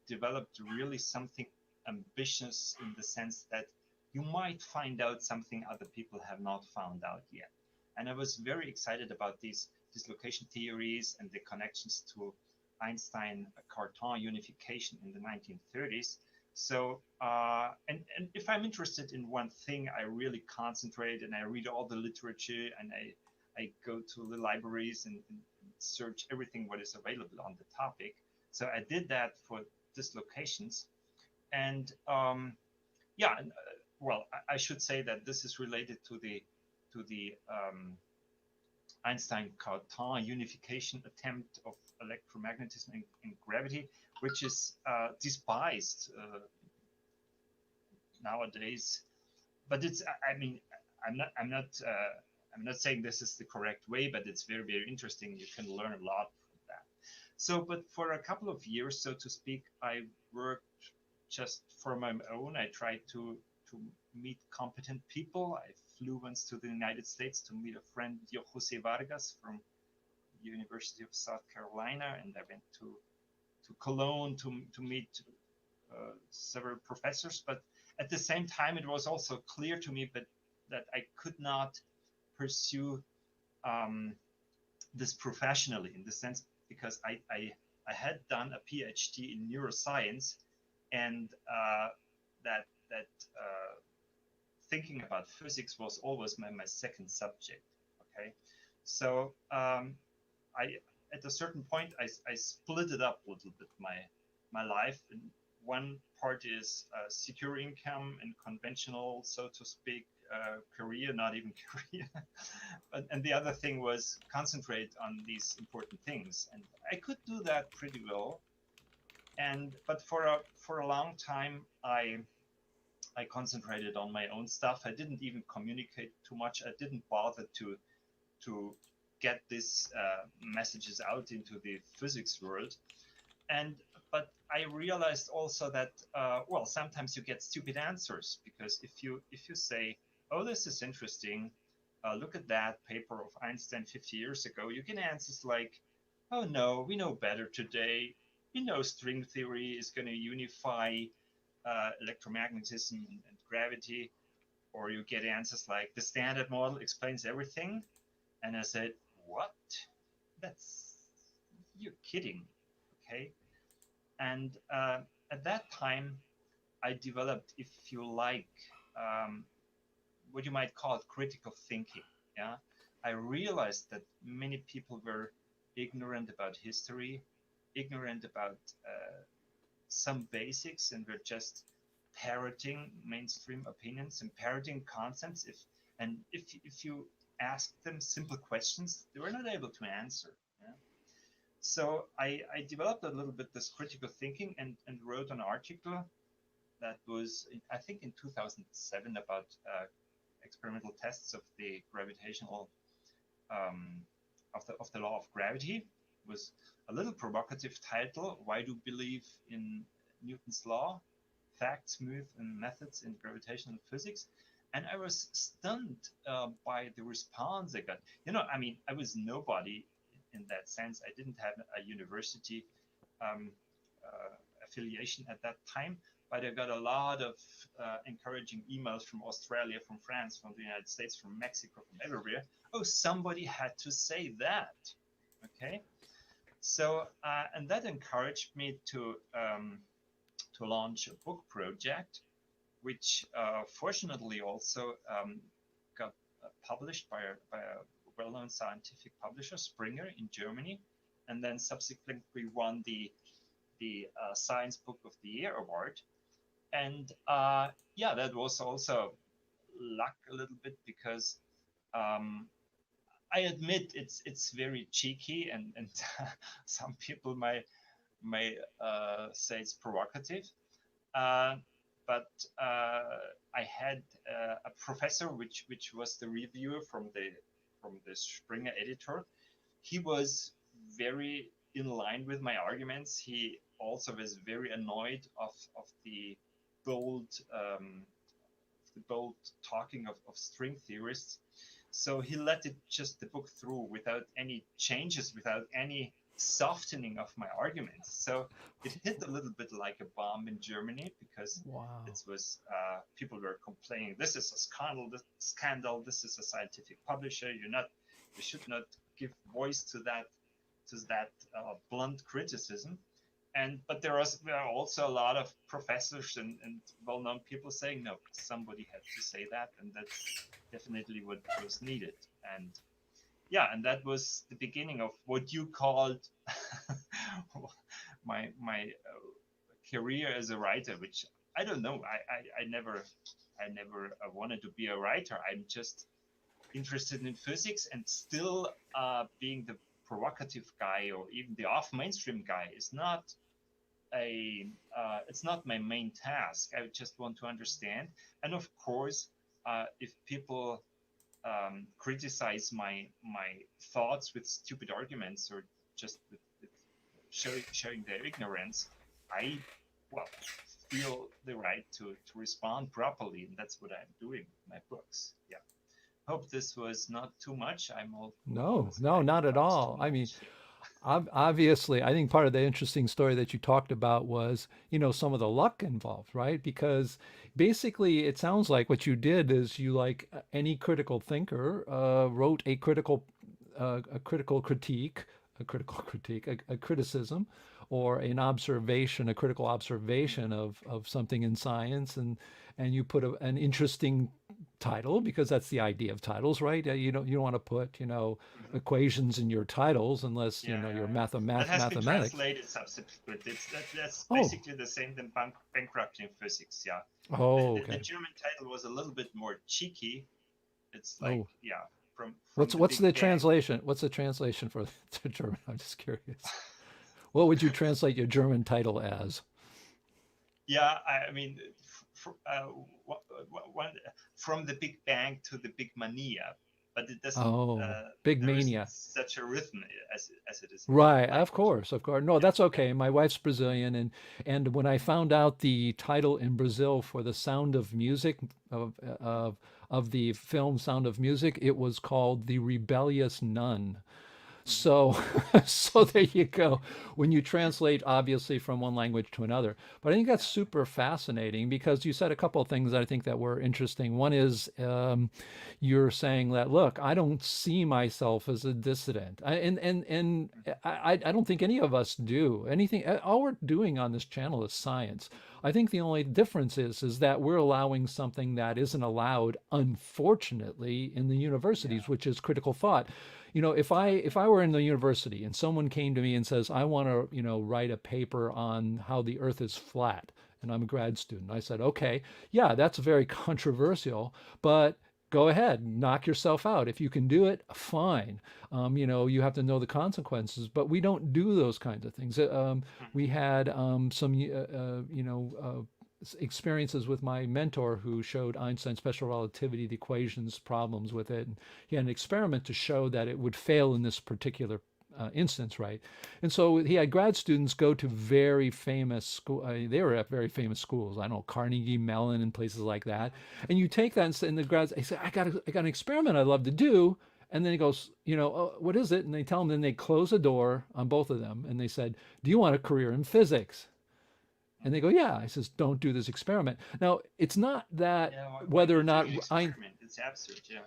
S5: developed really something ambitious, in the sense that you might find out something other people have not found out yet. And I was very excited about these dislocation theories and the connections to Einstein Cartan unification in the 1930s. So, and if I'm interested in one thing, I really concentrate and I read all the literature, and I go to the libraries and search everything what is available on the topic. So I did that for dislocations. And yeah, well, I should say that this is related to the Einstein-Cartan unification attempt of electromagnetism and gravity, which is despised nowadays. But it's, I mean, I'm not saying this is the correct way, but it's very, very interesting. You can learn a lot from that. So, but for a couple of years, so to speak, I worked just for my own. I tried to meet competent people. I flew once to the United States to meet a friend, Jose Vargas, from University of South Carolina, and I went to Cologne to meet several professors. But at the same time, it was also clear to me that I could not pursue this professionally, in the sense, because I had done a PhD in neuroscience, and that thinking about physics was always my second subject. Okay, so I at a certain point I split it up a little bit, my life. And one part is secure income and conventional, so to speak, career, not even career. And the other thing was concentrate on these important things, and I could do that pretty well. And but for a long time I concentrated on my own stuff. I didn't even communicate too much. I didn't bother to get these messages out into the physics world. And but I realized also that well, sometimes you get stupid answers, because if you say, oh, this is interesting, look at that paper of Einstein 50 years ago, you get answers like, oh no, we know better today. We know string theory is going to unify electromagnetism and gravity. Or you get answers like, the standard model explains everything. And I said, what? That's you're kidding me, okay? And at that time, I developed, if you like, um, what you might call critical thinking. Yeah, I realized that many people were ignorant about history, ignorant about some basics, and were just parroting mainstream opinions and parroting concepts. If you ask them simple questions, they were not able to answer. Yeah? So I developed a little bit this critical thinking and wrote an article that was, I think, in 2007 about experimental tests of the gravitational um, of the law of gravity. It was a little provocative title. Why do believe in Newton's law? Facts, myths, and methods in gravitational physics. And I was stunned by the response I got. I mean, I was nobody in that sense. I didn't have a university um, affiliation at that time, but I got a lot of encouraging emails from Australia, from France, from the United States, from Mexico, from everywhere. Oh, somebody had to say that. Okay. So, and that encouraged me to launch a book project, which fortunately also got published by a well-known scientific publisher, Springer, in Germany, and then subsequently won the Science Book of the Year award. And yeah, that was also luck a little bit, because I admit it's very cheeky, and some people may say it's provocative. Uh, but I had a professor, which was the reviewer from the Springer editor. He was very in line with my arguments. He also was very annoyed of the bold talking of string theorists. So he let it just the book through without any changes, without any softening of my arguments. So it hit a little bit like a bomb in Germany, because
S4: Wow.
S5: it was people were complaining, this is a scandal, this is a scientific publisher, you should not give voice to that blunt criticism. But there are also a lot of professors and well-known people saying, no, somebody had to say that, and that's definitely what was needed. And yeah, and that was the beginning of what you called my career as a writer, which I don't know. I never wanted to be a writer. I'm just interested in physics, and still being the provocative guy or even the off mainstream guy is not it's not my main task. I just want to understand. And of course, if people criticize my thoughts with stupid arguments, or just with showing their ignorance, I feel the right to respond properly, and that's what I'm doing with my books. Yeah. Hope this was not too much.
S4: No, not at all. I mean, obviously, I think part of the interesting story that you talked about was, some of the luck involved, right? Because basically, it sounds like what you did is you, like any critical thinker, wrote a critical critique, a criticism, or an observation, a critical observation of something in science, and you put an interesting title, because that's the idea of titles, right? You don't want to put equations in your titles unless you're
S5: that has been
S4: mathematics.
S5: translated subsequently. That's
S4: Oh,
S5: basically the same than bankrupting physics. Yeah.
S4: oh,
S5: The
S4: okay.
S5: German title was a little bit more cheeky. It's like,
S4: Oh,
S5: yeah, from
S4: what's
S5: the
S4: what's
S5: Big
S4: the
S5: Bang.
S4: translation? What's the translation for to German? I'm just curious. What would you translate your German title as?
S5: Yeah, I mean, one, from the Big Bang to the Big Mania, but it doesn't.
S4: Oh, Big
S5: There isn't
S4: Mania.
S5: such a rhythm as it is in the
S4: Right, of
S5: language.
S4: course, of course. No, that's okay. My wife's Brazilian, and when I found out the title in Brazil for the Sound of Music of the film Sound of Music, it was called The Rebellious Nun. So, so there you go. When you translate, obviously, from one language to another. But I think that's super fascinating because you said a couple of things that I think that were interesting. One is you're saying that, look, I don't see myself as a dissident, and I don't think any of us do. Anything, all we're doing on this channel is science. I think the only difference is that we're allowing something that isn't allowed, unfortunately, in the universities, which is critical thought. If I were in the university and someone came to me and says, I want to, write a paper on how the earth is flat, and I'm a grad student, I said, okay, yeah, that's very controversial, but go ahead, knock yourself out. If you can do it, fine. You have to know the consequences, but we don't do those kinds of things. We had some, experiences with my mentor who showed Einstein's special relativity, the equations, problems with it. And he had an experiment to show that it would fail in this particular instance, right? And so he had grad students go to very famous school. They were at very famous schools. I don't know, Carnegie Mellon and places like that. And you take that and the grads, I say, I got an experiment I'd love to do. And then he goes, oh, what is it? And they tell him, then they close the door on both of them. And they said, do you want a career in physics? And they go, yeah. I says, don't do this experiment. Now, it's not that whether or not
S5: it's absurd, yeah.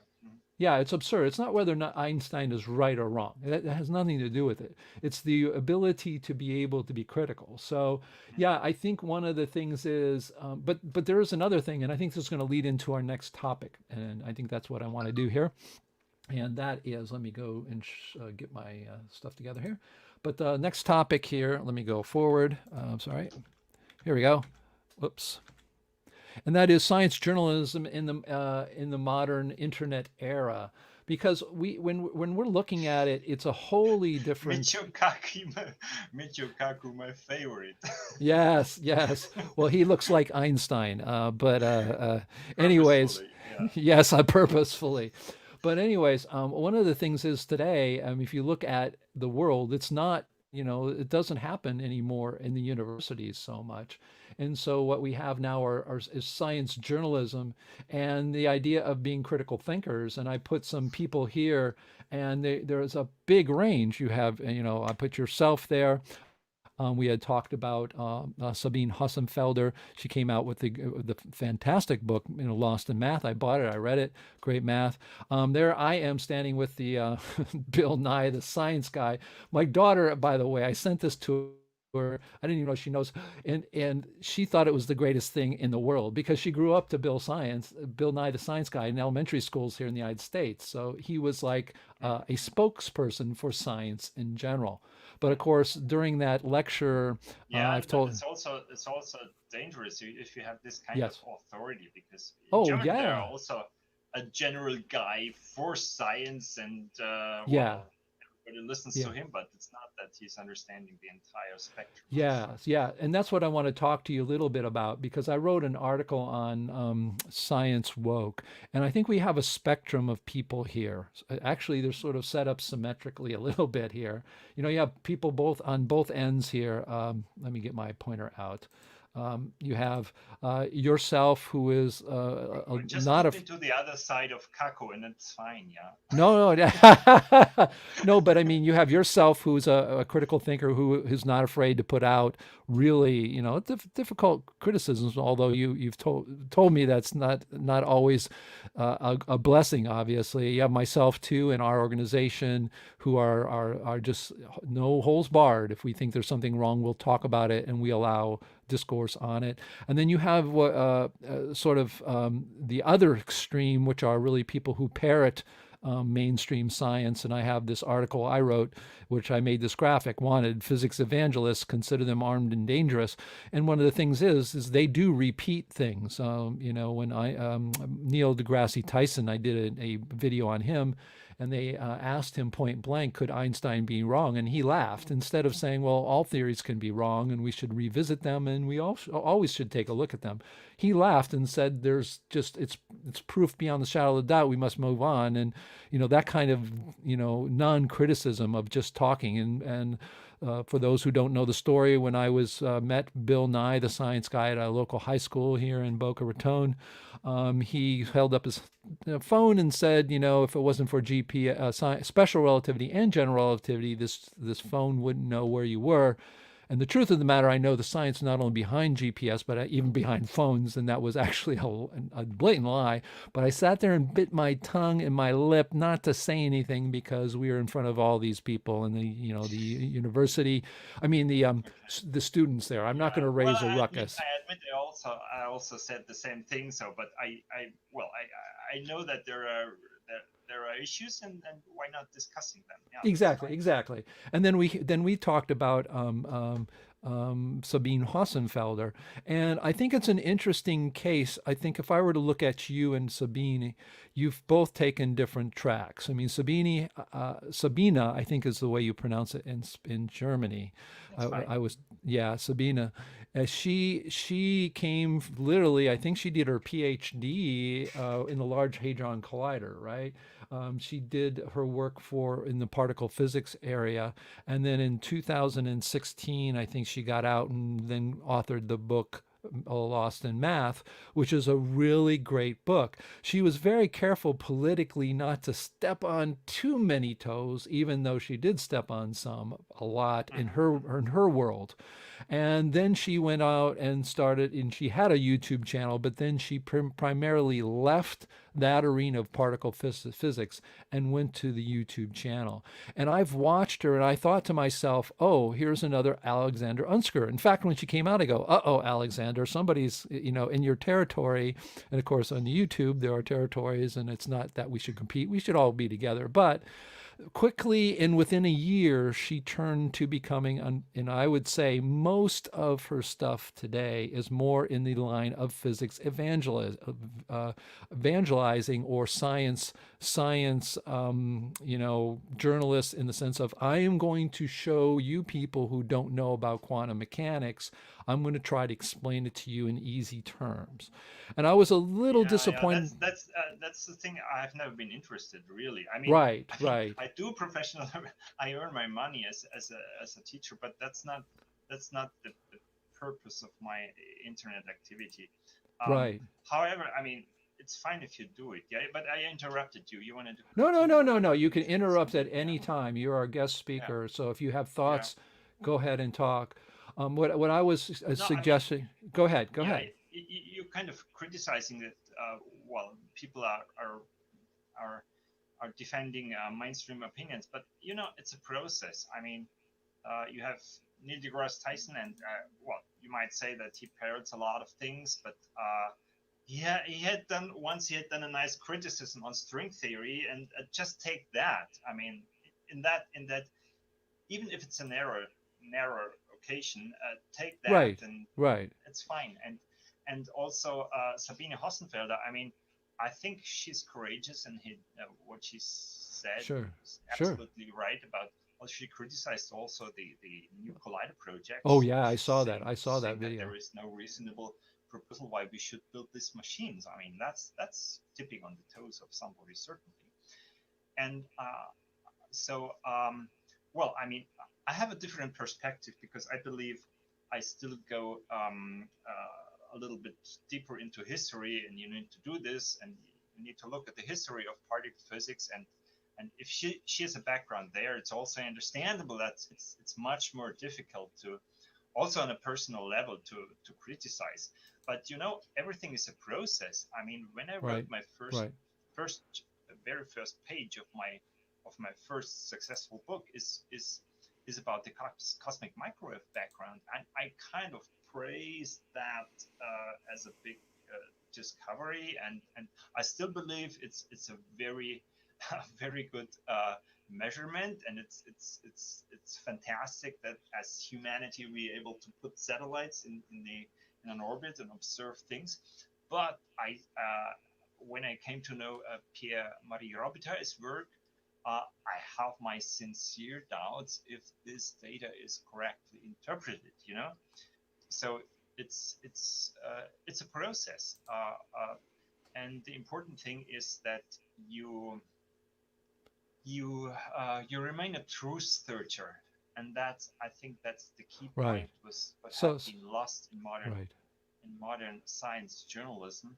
S4: Yeah, it's absurd. It's not whether or not Einstein is right or wrong. That has nothing to do with it. It's the ability to be able to be critical. So, yeah, I think one of the things is, but there is another thing, and I think this is going to lead into our next topic, and I think that's what I want to do here. And that is, let me go and get my stuff together here. But the next topic here, let me go forward. Sorry. Here we go. Whoops. And that is science journalism in the modern internet era. Because when we're looking at it, it's a wholly different.
S5: Michio Kaku, my favorite.
S4: Yes. Well, he looks like Einstein. But anyways, yes, purposefully. But anyways, one of the things is today, if you look at the world, it's not, it doesn't happen anymore in the universities so much. And so what we have now is science journalism and the idea of being critical thinkers. And I put some people here, and there's a big range. You have, I put yourself there. We had talked about Sabine Hossenfelder. She came out with the fantastic book, Lost in Math. I bought it. I read it. Great math. There I am standing with the Bill Nye, the science guy. My daughter, by the way, I sent this to her. I didn't even know she knows. And she thought it was the greatest thing in the world because she grew up to Bill Nye, the science guy, in elementary schools here in the United States. So he was like a spokesperson for science in general. But of course, during that lecture, I've told
S5: it's also dangerous if you have this kind
S4: Yes.
S5: of authority because
S4: Oh,
S5: German,
S4: yeah.
S5: there are also a general guy for science and
S4: Yeah.
S5: everybody listens
S4: Yeah.
S5: to him, but it's not that he's understanding the entire spectrum.
S4: Yeah. And that's what I want to talk to you a little bit about because I wrote an article on science woke. And I think we have a spectrum of people here. Actually, they're sort of set up symmetrically a little bit here. You have people both on both ends here. Let me get my pointer out. You have yourself, who is
S5: Just
S4: not
S5: move into the other side of Kako, and it's fine. Yeah.
S4: No, no, but I mean, you have yourself, who's a critical thinker, who is not afraid to put out really, difficult criticisms. Although you've told me that's not always a blessing. Obviously, you have myself too in our organization, who are just no holes barred. If we think there's something wrong, we'll talk about it, and we allow discourse on it. And then you have sort of the other extreme, which are really people who parrot mainstream science. And I have this article I wrote, which I made this graphic, wanted physics evangelists, consider them armed and dangerous. And one of the things is they do repeat things. When Neil deGrasse Tyson, I did a video on him, and they asked him point blank, could Einstein be wrong? And he laughed, instead of saying, well, all theories can be wrong and we should revisit them and we always should take a look at them. He laughed and said, there's just, it's proof beyond the shadow of doubt, we must move on. And, that kind of, non-criticism of just talking. And for those who don't know the story, when I was met Bill Nye, the science guy at a local high school here in Boca Raton, he held up his phone and said, if it wasn't for special relativity and general relativity, this phone wouldn't know where you were. And the truth of the matter, I know the science not only behind GPS, but even behind phones, and that was actually a blatant lie. But I sat there and bit my tongue and my lip not to say anything because we were in front of all these people and the university. I mean the students there. I'm not going to raise a ruckus.
S5: I admit I also said the same thing. So, but I know that there are issues, and why not discussing them? Yeah,
S4: Exactly. And then we talked about Sabine Hossenfelder, and I think it's an interesting case. I think if I were to look at you and Sabine, you've both taken different tracks. I mean, Sabina, I think is the way you pronounce it in Germany. I was Sabina. She came literally. I think she did her PhD in the Large Hadron Collider, right? She did her work in the particle physics area, and then in 2016, I think she got out and then authored the book Lost in Math, which is a really great book. She was very careful politically not to step on too many toes, even though she did step on a lot in her world. And then she went out and she had a YouTube channel, but then she primarily left that arena of particle physics and went to the YouTube channel. And I've watched her and I thought to myself, oh, here's another Alexander Unzicker. In fact, when she came out, I go, uh-oh, Alexander, somebody's, in your territory. And of course, on YouTube, there are territories, and it's not that we should compete. We should all be together. But quickly and within a year, she turned to becoming, and I would say most of her stuff today is more in the line of physics evangelizing or science, journalists, in the sense of, I am going to show you people who don't know about quantum mechanics, I'm going to try to explain it to you in easy terms. And I was a little disappointed.
S5: Yeah, that's the thing. I've never been interested, really. I mean,
S4: right.
S5: I do professional. I earn my money as a teacher, but that's not the purpose of my internet activity.
S4: Right.
S5: However, I mean, it's fine if you do it. Yeah, but I interrupted you. You wanted to?
S4: No. You can interrupt at any time. You're our guest speaker, so if you have thoughts, go ahead and talk. What I was suggesting. Go ahead.
S5: You're kind of criticizing that. Well, people are defending mainstream opinions, but it's a process. I mean, you have Neil deGrasse Tyson, and you might say that he parrots a lot of things, but he had done a nice criticism on string theory, and just take that. I mean, in that, even if it's a narrow occasion, take that, and it's fine. And also Sabine Hossenfelder. I mean, I think she's courageous, and what she said is absolutely right about. Well, she criticized also the new Collider project.
S4: Oh yeah, I saw that video.
S5: There is no reasonable proposal why we should build these machines. I mean, that's tipping on the toes of somebody, certainly. And well, I mean, I have a different perspective because I believe I still go a little bit deeper into history, and you need to do this, and you need to look at the history of particle physics, and if she has a background there, it's also understandable that it's much more difficult to, also on a personal level, to criticize. But everything is a process. I mean, when I wrote my very first page of my first successful book is about the cosmic microwave background, and I kind of praised that as a big discovery, and I still believe it's a very good measurement, and it's fantastic that as humanity we're able to put satellites in an orbit and observe things. But when I came to know Pierre-Marie Robitaille's work, I have my sincere doubts if this data is correctly interpreted. So it's a process, and the important thing is that you remain a truth searcher. and that's, I think that's the key
S4: Right.
S5: point, was what
S4: So,
S5: have been lost
S4: right.
S5: in modern science journalism.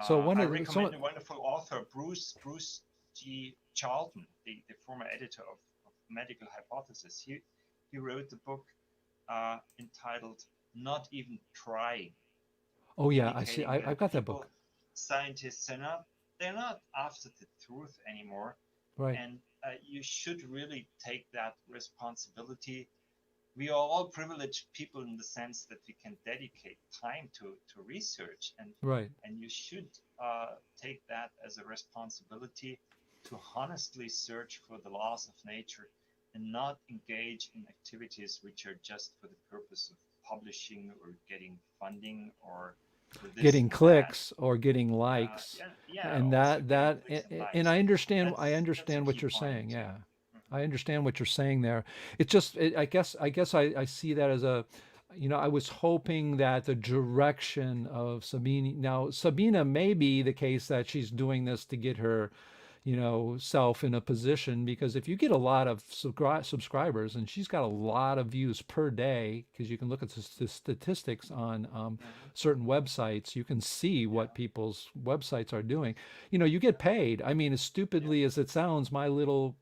S4: So one
S5: I
S4: of the,
S5: recommend
S4: so
S5: a wonderful author, Bruce G. Charlton, the former editor of Medical Hypothesis. He wrote the book entitled "Not Even Trying,"
S4: oh yeah, I see.
S5: indicating that
S4: I've got that
S5: people,
S4: book.
S5: scientists, they're not after the truth anymore,
S4: Right.
S5: and you should really take that responsibility. We are all privileged people in the sense that we can dedicate time to research,
S4: Right.
S5: and you should take that as a responsibility to honestly search for the laws of nature and not engage in activities which are just for the purpose of publishing or getting funding or for this
S4: Getting
S5: and that.
S4: clicks or getting likes,
S5: Yeah, yeah,
S4: and
S5: also getting
S4: that
S5: clicks and
S4: and
S5: likes.
S4: I
S5: That's a
S4: understand what
S5: key
S4: you're
S5: point.
S4: saying.
S5: Yeah.
S4: Yeah,
S5: Mhm.
S4: I understand what you're saying there. It's just I see that as a, I was hoping that the direction of Sabine, now Sabina may be the case that she's doing this to get her, self in a position, because if you get a lot of subscribers, and she's got a lot of views per day, because you can look at the statistics on
S5: Mhm.
S4: certain websites, you can see
S5: Yeah.
S4: what people's websites are doing. You get paid. I mean, as
S5: Yeah.
S4: stupidly as it sounds, my little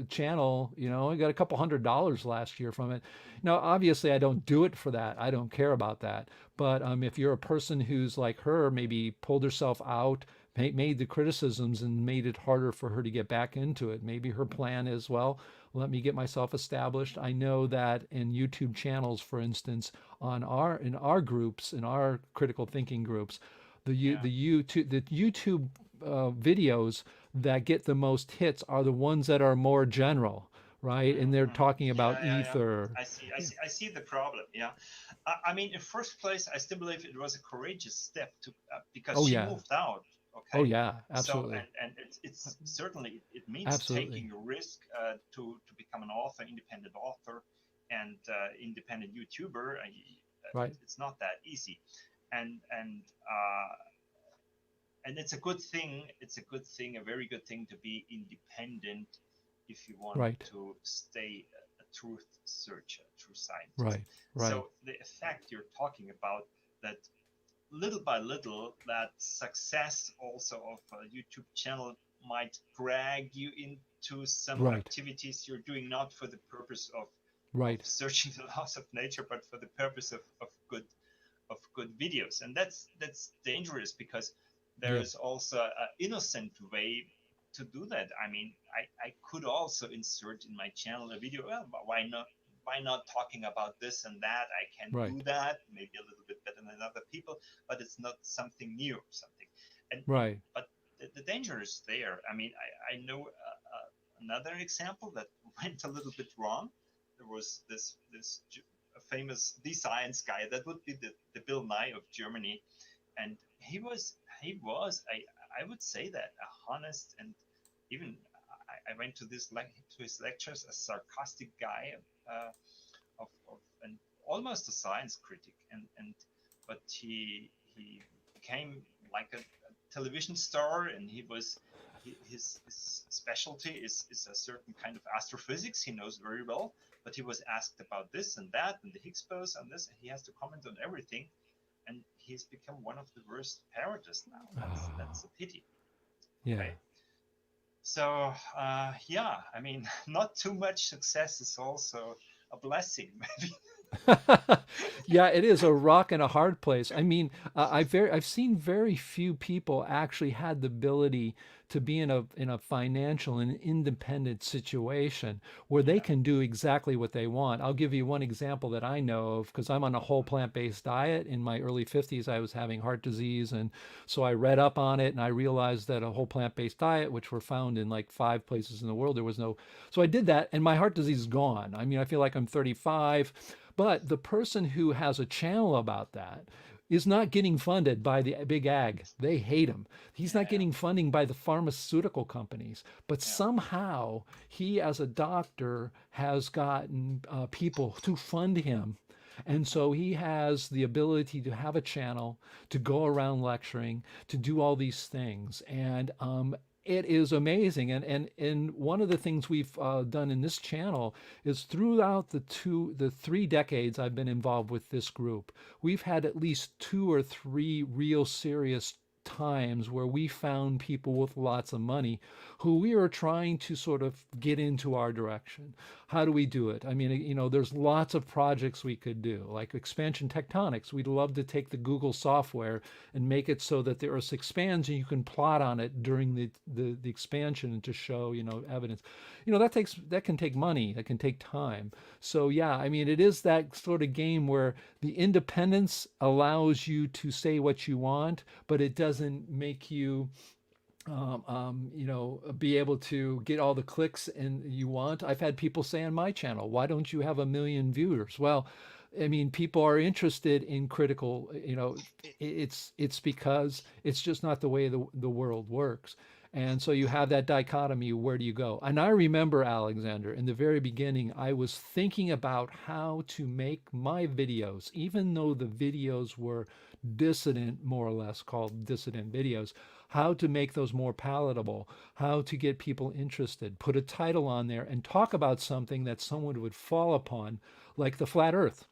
S4: channel, I got a couple $100 last year from it.
S5: Mhm.
S4: Now, obviously, I don't do it for that. I don't care about that. But if you're a person who's like her, maybe pulled herself out, made the criticisms and made it harder for her to get back into it. Maybe her plan is, well, let me get myself established. I know that in YouTube channels, for instance, in our groups, in our critical thinking groups,
S5: Yeah.
S4: the YouTube videos that get the most hits are the ones that are more general, right? And they're
S5: Mhm.
S4: talking
S5: Yeah,
S4: about
S5: yeah, yeah.
S4: ether.
S5: I see the problem. Yeah, I mean, in first place, I still believe it was a courageous step to because
S4: Oh
S5: she
S4: yeah.
S5: moved out.
S4: Oh
S5: Okay,
S4: yeah,
S5: so
S4: absolutely.
S5: and it's certainly it means
S4: Absolutely.
S5: taking a risk to become an author, independent author, and independent YouTuber.
S4: Right.
S5: It's not that easy, and and uh, and it's a good thing. It's a good thing, a very good thing to be independent if you want
S4: Right.
S5: to stay a truth searcher, true scientist.
S4: Right. Right.
S5: So the effect you're talking about, that little by little, that success also of a YouTube channel might drag you into some
S4: Right.
S5: activities you're doing, not for the purpose of
S4: Right.
S5: searching the laws of nature, but for the purpose of good videos, and that's dangerous because there
S4: Yeah.
S5: is also an innocent way to do that. I mean, I could also insert in my channel a video. Well, but why not talking about this and that? I can
S4: Right.
S5: do that, maybe a little bit better than other people, but it's not something new or something. And
S4: Right.
S5: but the danger is there. I mean, I know another example that went a little bit wrong. There was this famous the science guy that would be the Bill Nye of Germany, and he was I would say that a honest, and even I went to to his lectures, a sarcastic guy, of and almost a science critic, and but he became like a television star, and his specialty is a certain kind of astrophysics he knows very well, but he was asked about this and that and the Higgs boson and this, and he has to comment on everything, and he's become one of the worst parodists now. That's
S4: Oh,
S5: a pity.
S4: yeah.
S5: Okay, so yeah, I mean, not too much success is also a blessing, maybe.
S4: Yeah, it is a rock and a hard place. I mean, I've seen very few people actually had the ability to be in a financial and independent situation where they
S5: Yeah.
S4: can do exactly what they want. I'll give you one example that I know of, because I'm on a whole plant-based diet. In my early 50s, I was having heart disease, and so I read up on it, and I realized that a whole plant-based diet, which were found in like 5 places in the world, there was no. So I did that, and my heart disease is gone. I mean, I feel like I'm 35. But the person who has a channel about that is not getting funded by the big ag. They hate him. He's not
S5: Yeah.
S4: getting funding by the pharmaceutical companies. But
S5: Yeah.
S4: somehow he, as a doctor, has gotten people to fund him. And so he has the ability to have a channel, to go around lecturing, to do all these things. And It is amazing, and one of the things we've done in this channel is throughout the 3 decades I've been involved with this group, we've had at least 2 or 3 real serious times where we found people with lots of money who we are trying to sort of get into our direction. How do we do it? I mean, there's lots of projects we could do, like expansion tectonics. We'd love to take the Google software and make it so that the Earth expands and you can plot on it during the expansion and to show, evidence. That can take money, that can take time. So yeah, I mean, it is that sort of game where the independence allows you to say what you want, but it doesn't make you be able to get all the clicks and you want. I've had people say on my channel, why don't you have 1 million viewers? Well, I mean, people are interested in critical, it's because it's just not the way the world works. And so you have that dichotomy, where do you go? And I remember, Alexander, in the very beginning, I was thinking about how to make my videos, even though the videos were dissident, more or less called dissident videos, how to make those more palatable, how to get people interested, put a title on there and talk about something that someone would fall upon, like the flat earth.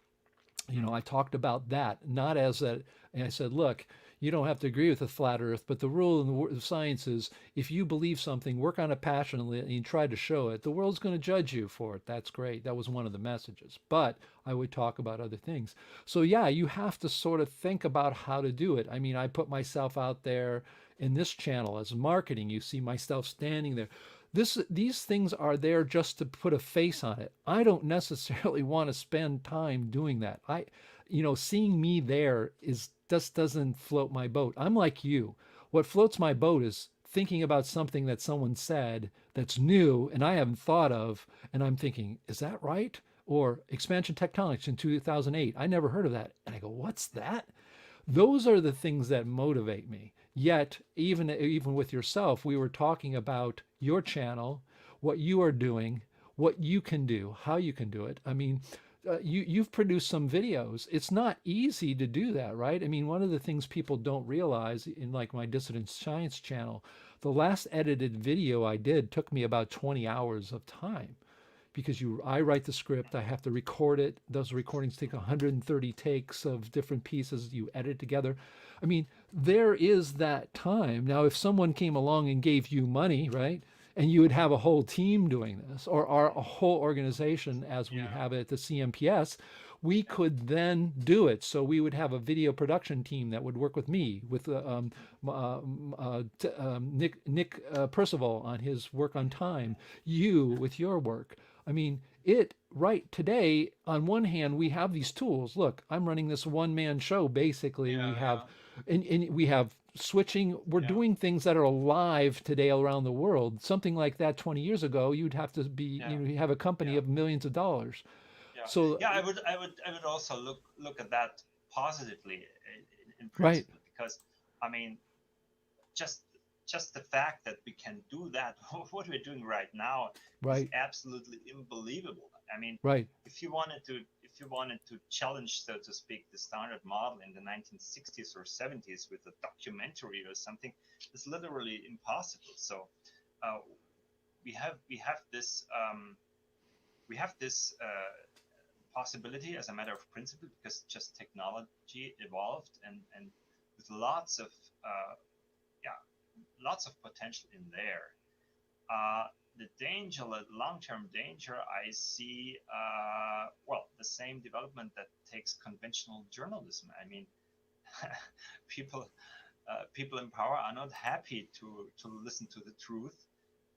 S4: I talked about that, not as that, and I said, look, you don't have to agree with the flat earth, but the rule in the science is if you believe something, work on it passionately and you try to show it, the world's going to judge you for it. That's great. That was one of the messages. But I would talk about other things. So yeah, you have to sort of think about how to do it. I mean, I put myself out there in this channel as marketing. You see myself standing there. These things are there just to put a face on it. I don't necessarily want to spend time doing that. Seeing me there just doesn't float my boat. I'm like you. What floats my boat is thinking about something that someone said that's new and I haven't thought of, and I'm thinking, is that right? Or expansion tectonics in 2008. I never heard of that. And I go, what's that? Those are the things that motivate me. Yet, even with yourself, we were talking about your channel, what you are doing, what you can do, how you can do it. I mean, you've produced some videos. It's not easy to do that, right? I mean, one of the things people don't realize in like my Dissident Science channel, the last edited video I did took me about 20 hours of time. Because I write the script, I have to record it. Those recordings take 130 takes of different pieces. You edit together. I mean, there is that time. Now, if someone came along and gave you money, right, and you would have a whole team doing this, or a whole organization as we have it at the CMPS, we could then do it. So we would have a video production team that would work with me, with Nick Percival on his work on time, you with your work. I mean, right today, on one hand, we have these tools. Look, I'm running this one-man show, basically. And we have switching. We're doing things that are live today around the world. Something like that 20 years ago, you'd have to be, you have a company of millions of dollars.
S5: Yeah.
S4: So
S5: I would also look at that positively in principle, because I mean, just the fact that we can do that, what we're doing right now, is absolutely unbelievable. I mean, if you wanted to challenge, so to speak, the standard model in the 1960s or 70s with a documentary or something, it's literally impossible. So we have this possibility as a matter of principle, because just technology evolved and with lots of potential in there. The danger, the long-term danger, I see, the same development that takes conventional journalism. I mean, people in power are not happy to listen to the truth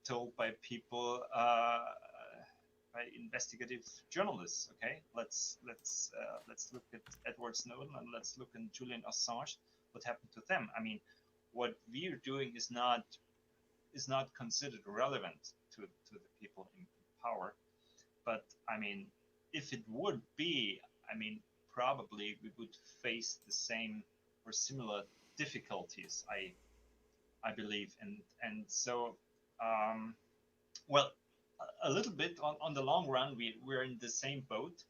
S5: told by people, by investigative journalists. Okay, let's look at Edward Snowden and let's look at Julian Assange. What happened to them? I mean, what we're doing is not considered relevant to the people in power. But I mean, if it would be, I mean, probably we would face the same or similar difficulties, I believe. And so, a little bit on the long run, we're in the same boat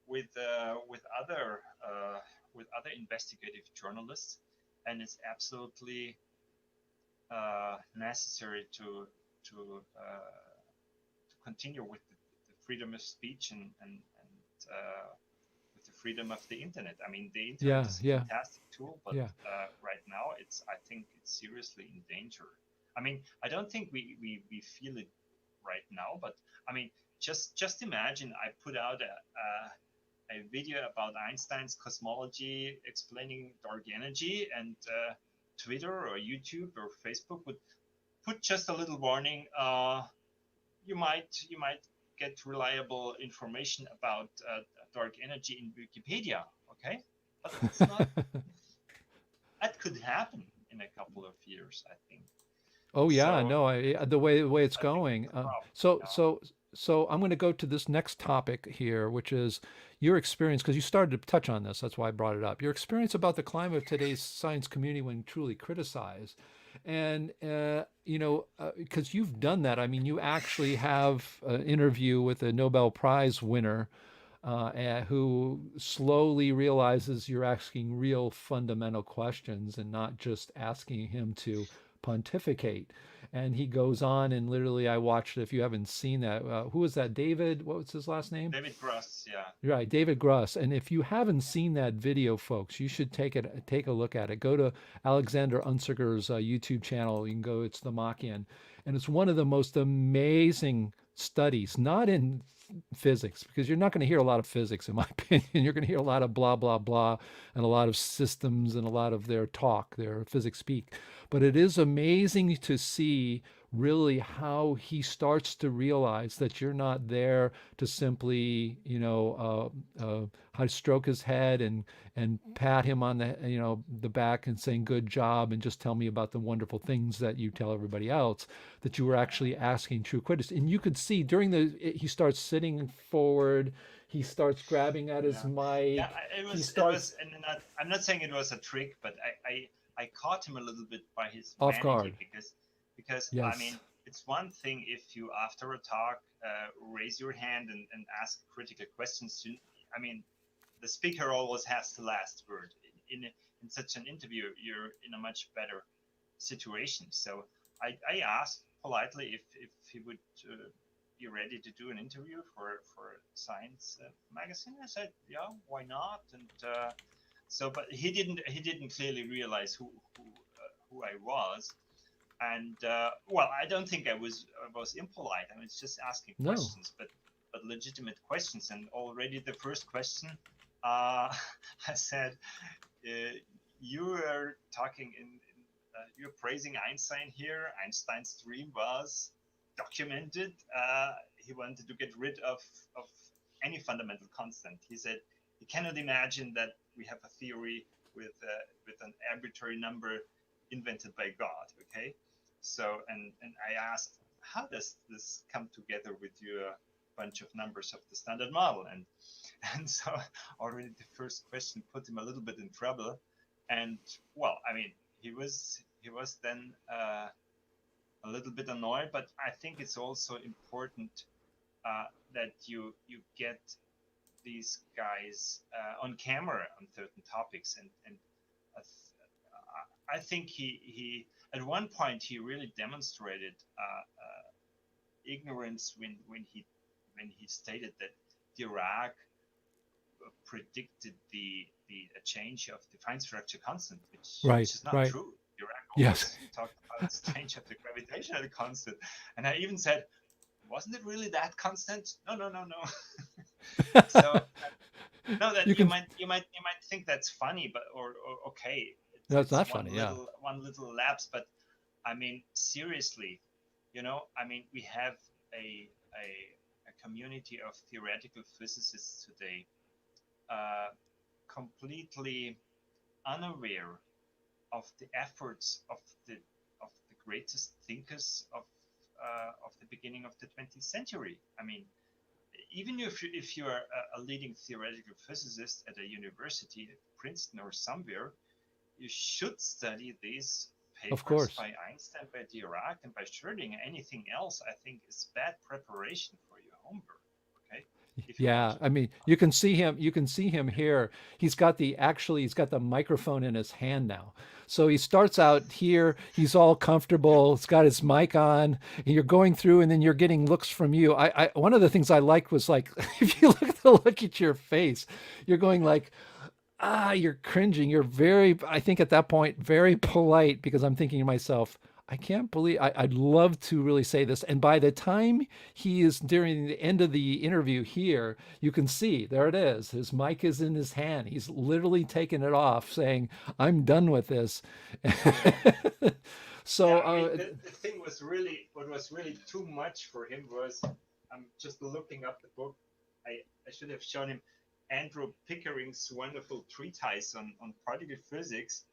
S5: with other investigative journalists, and it's absolutely necessary to continue with the freedom of speech and with the freedom of the internet. I mean, the internet
S4: Yeah,
S5: is a
S4: yeah,
S5: fantastic tool, but
S4: yeah.
S5: right now I think it's seriously in danger. I mean, I don't think we feel it right now, but I mean, just imagine I put out a video about Einstein's cosmology explaining dark energy, and Twitter or YouTube or Facebook would put just a little warning. You might get reliable information about dark energy in Wikipedia. Okay, but it's not. That could happen in a couple of years, I think.
S4: Oh yeah,
S5: So
S4: no, the way it's
S5: I think
S4: going.
S5: it's a problem.
S4: So
S5: Yeah.
S4: so so I'm going to go to this next topic here, which is your experience, because you started to touch on this. That's why I brought it up. Your experience about the climate of today's science community when truly criticized, and because you've done that. I mean, you actually have an interview with a Nobel Prize winner who slowly realizes you're asking real fundamental questions and not just asking him to pontificate. And he goes on and literally, I watched it. If you haven't seen that, who was that? David, what was his last name?
S5: David Gross, yeah.
S4: Right, David Gruss. And if you haven't seen that video, folks, you should take a look at it. Go to Alexander Unzicker's YouTube channel. You can go. It's the Machian, and it's one of the most amazing studies. Not in physics, because you're not going to hear a lot of physics, in my opinion. You're going to hear a lot of blah blah blah, and a lot of systems and a lot of their talk, their physics speak. But it is amazing to see really how he starts to realize that you're not there to simply, how to stroke his head and pat him on the back and saying good job and just tell me about the wonderful things that you tell everybody else. That you were actually asking true questions, and you could see he starts sitting forward. He starts grabbing at his
S5: Yeah, yeah.
S4: mic.
S5: It
S4: He
S5: was,
S4: starts
S5: and I'm not saying it was a trick, but I caught him a little bit by his
S4: off
S5: vanity
S4: guard.
S5: because I
S4: Yes.
S5: mean, it's one thing if you after a talk raise your hand and ask critical questions. I mean, the speaker always has the last word. In such an interview, you're in a much better situation. So I asked politely if he would be ready to do an interview for Science magazine. I said, yeah, why not? And but he didn't clearly realize who I was. And well, I don't think I was impolite. I was just asking
S4: No.
S5: questions, but legitimate questions. And already the first question, I said, uh, you are talking you're praising Einstein here. Einstein's dream was documented. He wanted to get rid of any fundamental constant. He said he cannot imagine that we have a theory with an arbitrary number invented by God. Okay, so and I asked, how does this come together with your bunch of numbers of the standard model? And so already the first question put him a little bit in trouble. And well, I mean, he was then a little bit annoyed, but I think it's also important that you get these guys on camera on certain topics, and uh, I think he at one point he really demonstrated ignorance when he stated that Dirac predicted the change of the fine structure constant, which
S4: Right.
S5: is not
S4: Right.
S5: true. Dirac
S4: Yes.
S5: always talked about the change of the gravitational constant, and I even said, wasn't it really that constant? No, no, no, no. So no, that
S4: You
S5: you
S4: can.
S5: might think that's funny, but or okay,
S4: That's
S5: it's
S4: not funny. Yeah.
S5: one little lapse, but I mean seriously, I mean we have a community of theoretical physicists today, uh, completely unaware of the efforts the of the greatest thinkers of the beginning of the 20th century. I mean, even if you are a leading theoretical physicist at a university, Princeton or somewhere, you should study these
S4: Of
S5: papers
S4: course.
S5: by Einstein, by Dirac, and by Schrödinger. Anything else, I think, is bad preparation for your homework. Okay, if you
S4: Yeah,
S5: watch it.
S4: I mean, you can see him. You can see him here. He's got the microphone in his hand now. So he starts out here. He's all comfortable. He's got his mic on. And you're going through, and then you're getting looks from you. One of the things I liked was like, if you look at your face, you're going like, you're cringing. You're very, I think at that point, very polite because I'm thinking to myself, I can't believe I'd love to really say this. And by the time he is during the end of the interview here, you can see there it is. His mic is in his hand. He's literally taking it off, saying, I'm done with this. So,
S5: Yeah, I mean, the thing was really, what was really too much for him was, I'm just looking up the book. I should have shown him Andrew Pickering's wonderful treatise on particle physics,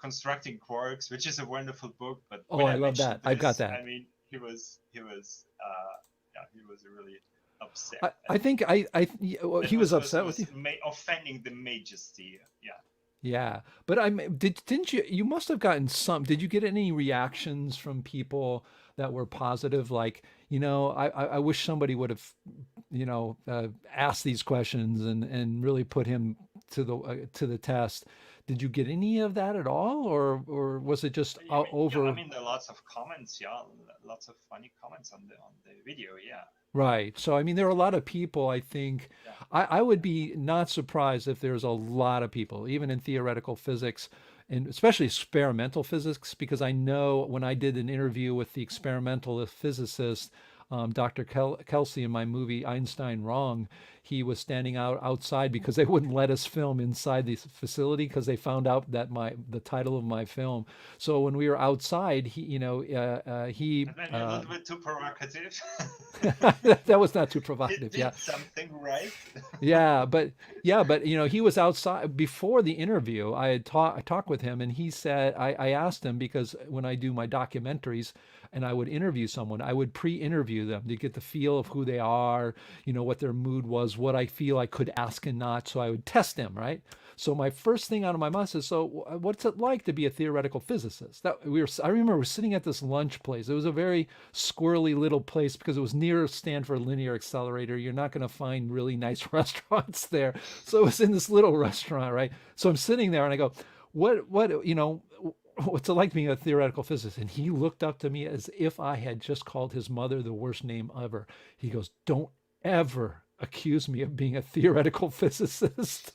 S5: Constructing Quarks, which is a wonderful book. But
S4: oh,
S5: when
S4: I
S5: I
S4: love
S5: mentioned
S4: that. I've got
S5: this,
S4: that.
S5: I mean, he was really upset.
S4: I think well,
S5: That
S4: he was upset with
S5: was
S4: you.
S5: offending the majesty. Yeah.
S4: Yeah, but didn't you must have gotten some, did you get any reactions from people that were positive? Like, I wish somebody would have, asked these questions and really put him to the test. Did you get any of that at all, or was it just
S5: Yeah, I
S4: over?
S5: mean, there are lots of comments. Yeah, lots of funny comments on the video. Yeah,
S4: Right. So, I mean, there are a lot of people, I think.
S5: yeah.
S4: I would be not surprised if there's a lot of people, even in theoretical physics, and especially experimental physics, because I know when I did an interview with the experimental physicist, Dr. Kelsey, in my movie Einstein Wrong, he was standing outside because they wouldn't let us film inside the facility because they found out that the title of my film. So when we were outside, he
S5: And then a little bit too provocative.
S4: that was not too
S5: He
S4: provocative. Yeah.
S5: did something right.
S4: But he was outside before the interview. I talked with him, and he said I asked him because when I do my documentaries and I would interview someone, I would pre-interview them to get the feel of who they are, what their mood was, what I feel I could ask and not. So I would test them, right? So my first thing out of my mouth is, so what's it like to be a theoretical physicist? I remember we're sitting at this lunch place. It was a very squirrely little place because it was near Stanford Linear Accelerator. You're not going to find really nice restaurants there. So it was in this little restaurant, right? So I'm sitting there and I go, what's it like being a theoretical physicist? And he looked up to me as if I had just called his mother the worst name ever. He goes, don't ever accuse me of being a theoretical physicist.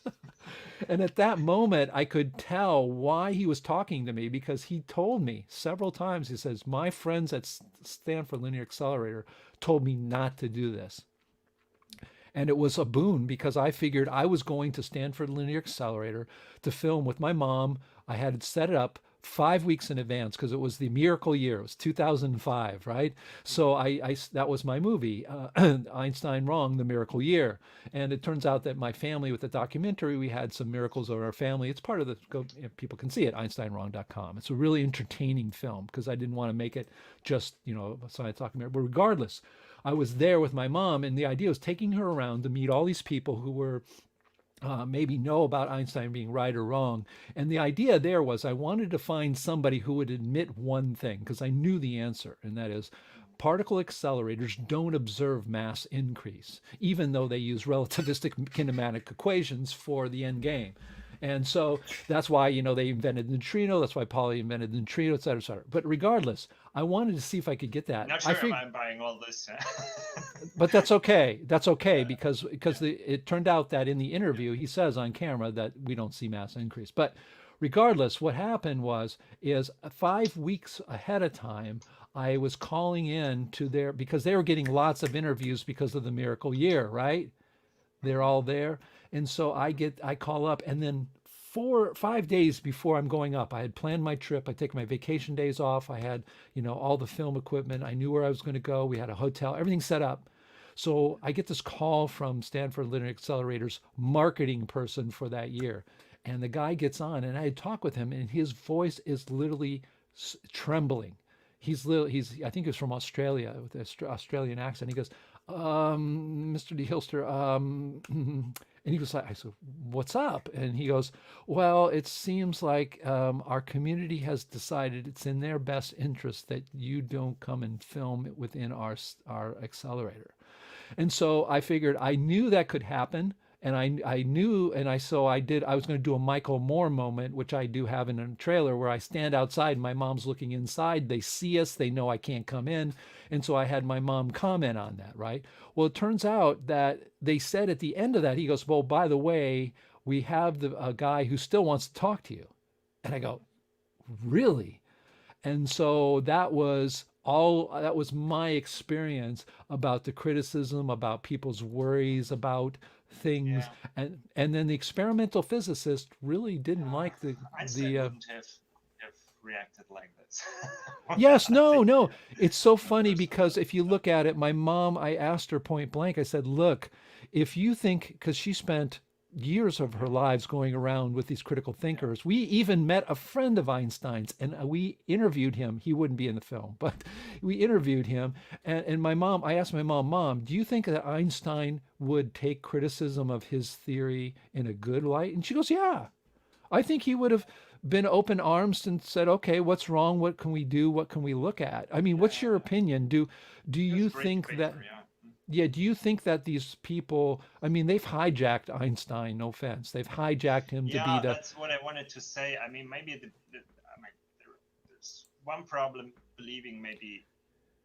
S4: And at that moment, I could tell why he was talking to me because he told me several times, he says, my friends at Stanford Linear Accelerator told me not to do this. And it was a boon because I figured I was going to Stanford Linear Accelerator to film with my mom. I had set it up 5 weeks in advance because it was the miracle year. It was 2005, right? So that was my movie, Einstein Wrong, the miracle year. And it turns out that my family, with the documentary, we had some miracles of our family. It's part of people can see it, EinsteinWrong.com. It's a really entertaining film because I didn't want to make it just, a science documentary. But regardless, I was there with my mom, and the idea was taking her around to meet all these people who were maybe know about Einstein being right or wrong. And the idea there was I wanted to find somebody who would admit one thing because I knew the answer, and that is particle accelerators don't observe mass increase, even though they use relativistic kinematic equations for the end game. And so that's why, they invented the neutrino. That's why Pauli invented the neutrino, et cetera, et cetera. But regardless, I wanted to see if I could get that.
S5: Not sure I'm buying all this.
S4: But that's okay. That's okay because it turned out that in the interview, he says on camera that we don't see mass increase. But regardless, what happened is 5 weeks ahead of time, I was calling in to because they were getting lots of interviews because of the miracle year, right? They're all there. And so I call up, and then 5 days before I'm going up, I had planned my trip. I take my vacation days off. I had, all the film equipment. I knew where I was going to go. We had a hotel, everything set up. So I get this call from Stanford Linear Accelerator's marketing person for that year. And the guy gets on, and I had talked with him, and his voice is literally trembling. I think he's from Australia with an Australian accent. He goes, Mr. D. Hilster, and he was like, I said, what's up? And he goes, well, it seems like our community has decided it's in their best interest that you don't come and film within our accelerator. And so I figured I knew that could happen. And I knew, and I was going to do a Michael Moore moment, which I do have in a trailer where I stand outside, my mom's looking inside, they see us, they know I can't come in. And so I had my mom comment on that, right? Well, it turns out that they said at the end of that, he goes, well, by the way, we have a guy who still wants to talk to you. And I go, really? And so that was my experience about the criticism, about people's worries, about things.
S5: Yeah.
S4: And then the experimental physicist really didn't like
S5: Einstein
S4: the
S5: wouldn't have reacted like this.
S4: yes,
S5: I
S4: no,
S5: think
S4: no. It's so
S5: in the
S4: funny
S5: first
S4: because
S5: place.
S4: if you look at it, my mom, I asked her point blank, I said, look, if you think, because she spent years of her lives going around with these critical thinkers. We even met a friend of Einstein's and we interviewed him. He wouldn't be in the film, but we interviewed him. And my mom, I asked my mom, do you think that Einstein would take criticism of his theory in a good light? And she goes, yeah. I think he would have been open arms and said, "Okay, what's wrong? What can we do? What can we look at?" I mean,
S5: Yeah,
S4: what's
S5: yeah,
S4: your
S5: yeah.
S4: opinion? Do
S5: He was
S4: you
S5: a great
S4: think that
S5: debater. Yeah.
S4: yeah, do you think that these people, I mean, they've hijacked Einstein, no offense. They've hijacked him to be
S5: Yeah,
S4: the
S5: that's what I wanted to say. I mean, maybe I mean, there's one problem believing maybe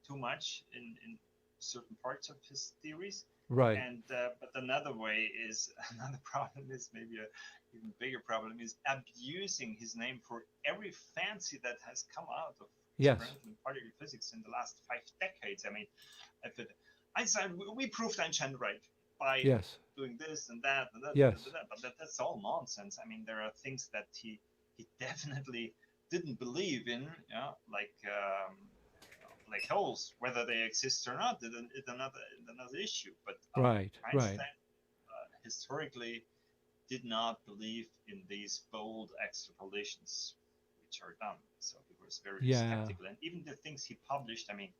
S5: too much in certain parts of his theories,
S4: right.
S5: and but another way is another problem is maybe a even bigger problem is abusing his name for every fancy that has come out of
S4: Yes.
S5: experimental and particle physics in the last 5 decades. I mean, if it, Einstein, we proved Einstein right by
S4: Yes.
S5: doing this and that,
S4: Yes.
S5: but that's all nonsense. I mean, there are things that he definitely didn't believe in, yeah, like holes, whether they exist or not, is another issue. But
S4: Right. Right.
S5: Einstein historically did not believe in these bold extrapolations which are done. So he was very
S4: Yeah.
S5: skeptical, and even the things he published. I mean,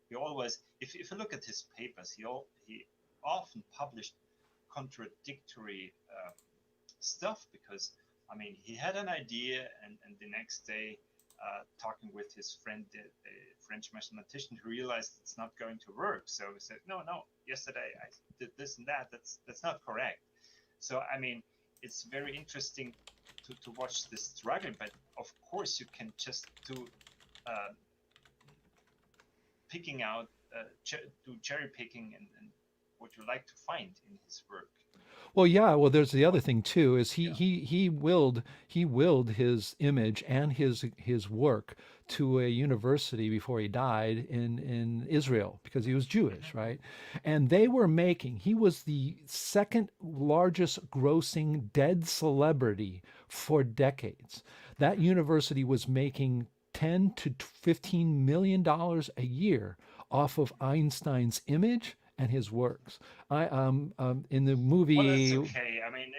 S5: he always, if you look at his papers, he often published contradictory stuff because I mean he had an idea and the next day talking with his friend the French mathematician who realized it's not going to work, so he said no, yesterday I did this and that's not correct. So I mean it's very interesting to watch this struggle, but of course you can just do uh, picking out do cherry picking and what you like to find in his work.
S4: Well, yeah. Well, there's the other thing too. Is
S5: Yeah.
S4: he willed his image and his work to a university before he died in Israel because he was Jewish, right? And they were making. He was the second largest grossing dead celebrity for decades. That university was making 10 to 15 million dollars a year off of Einstein's image and his works. I in the
S5: Well, that's
S4: movie,
S5: okay. I mean,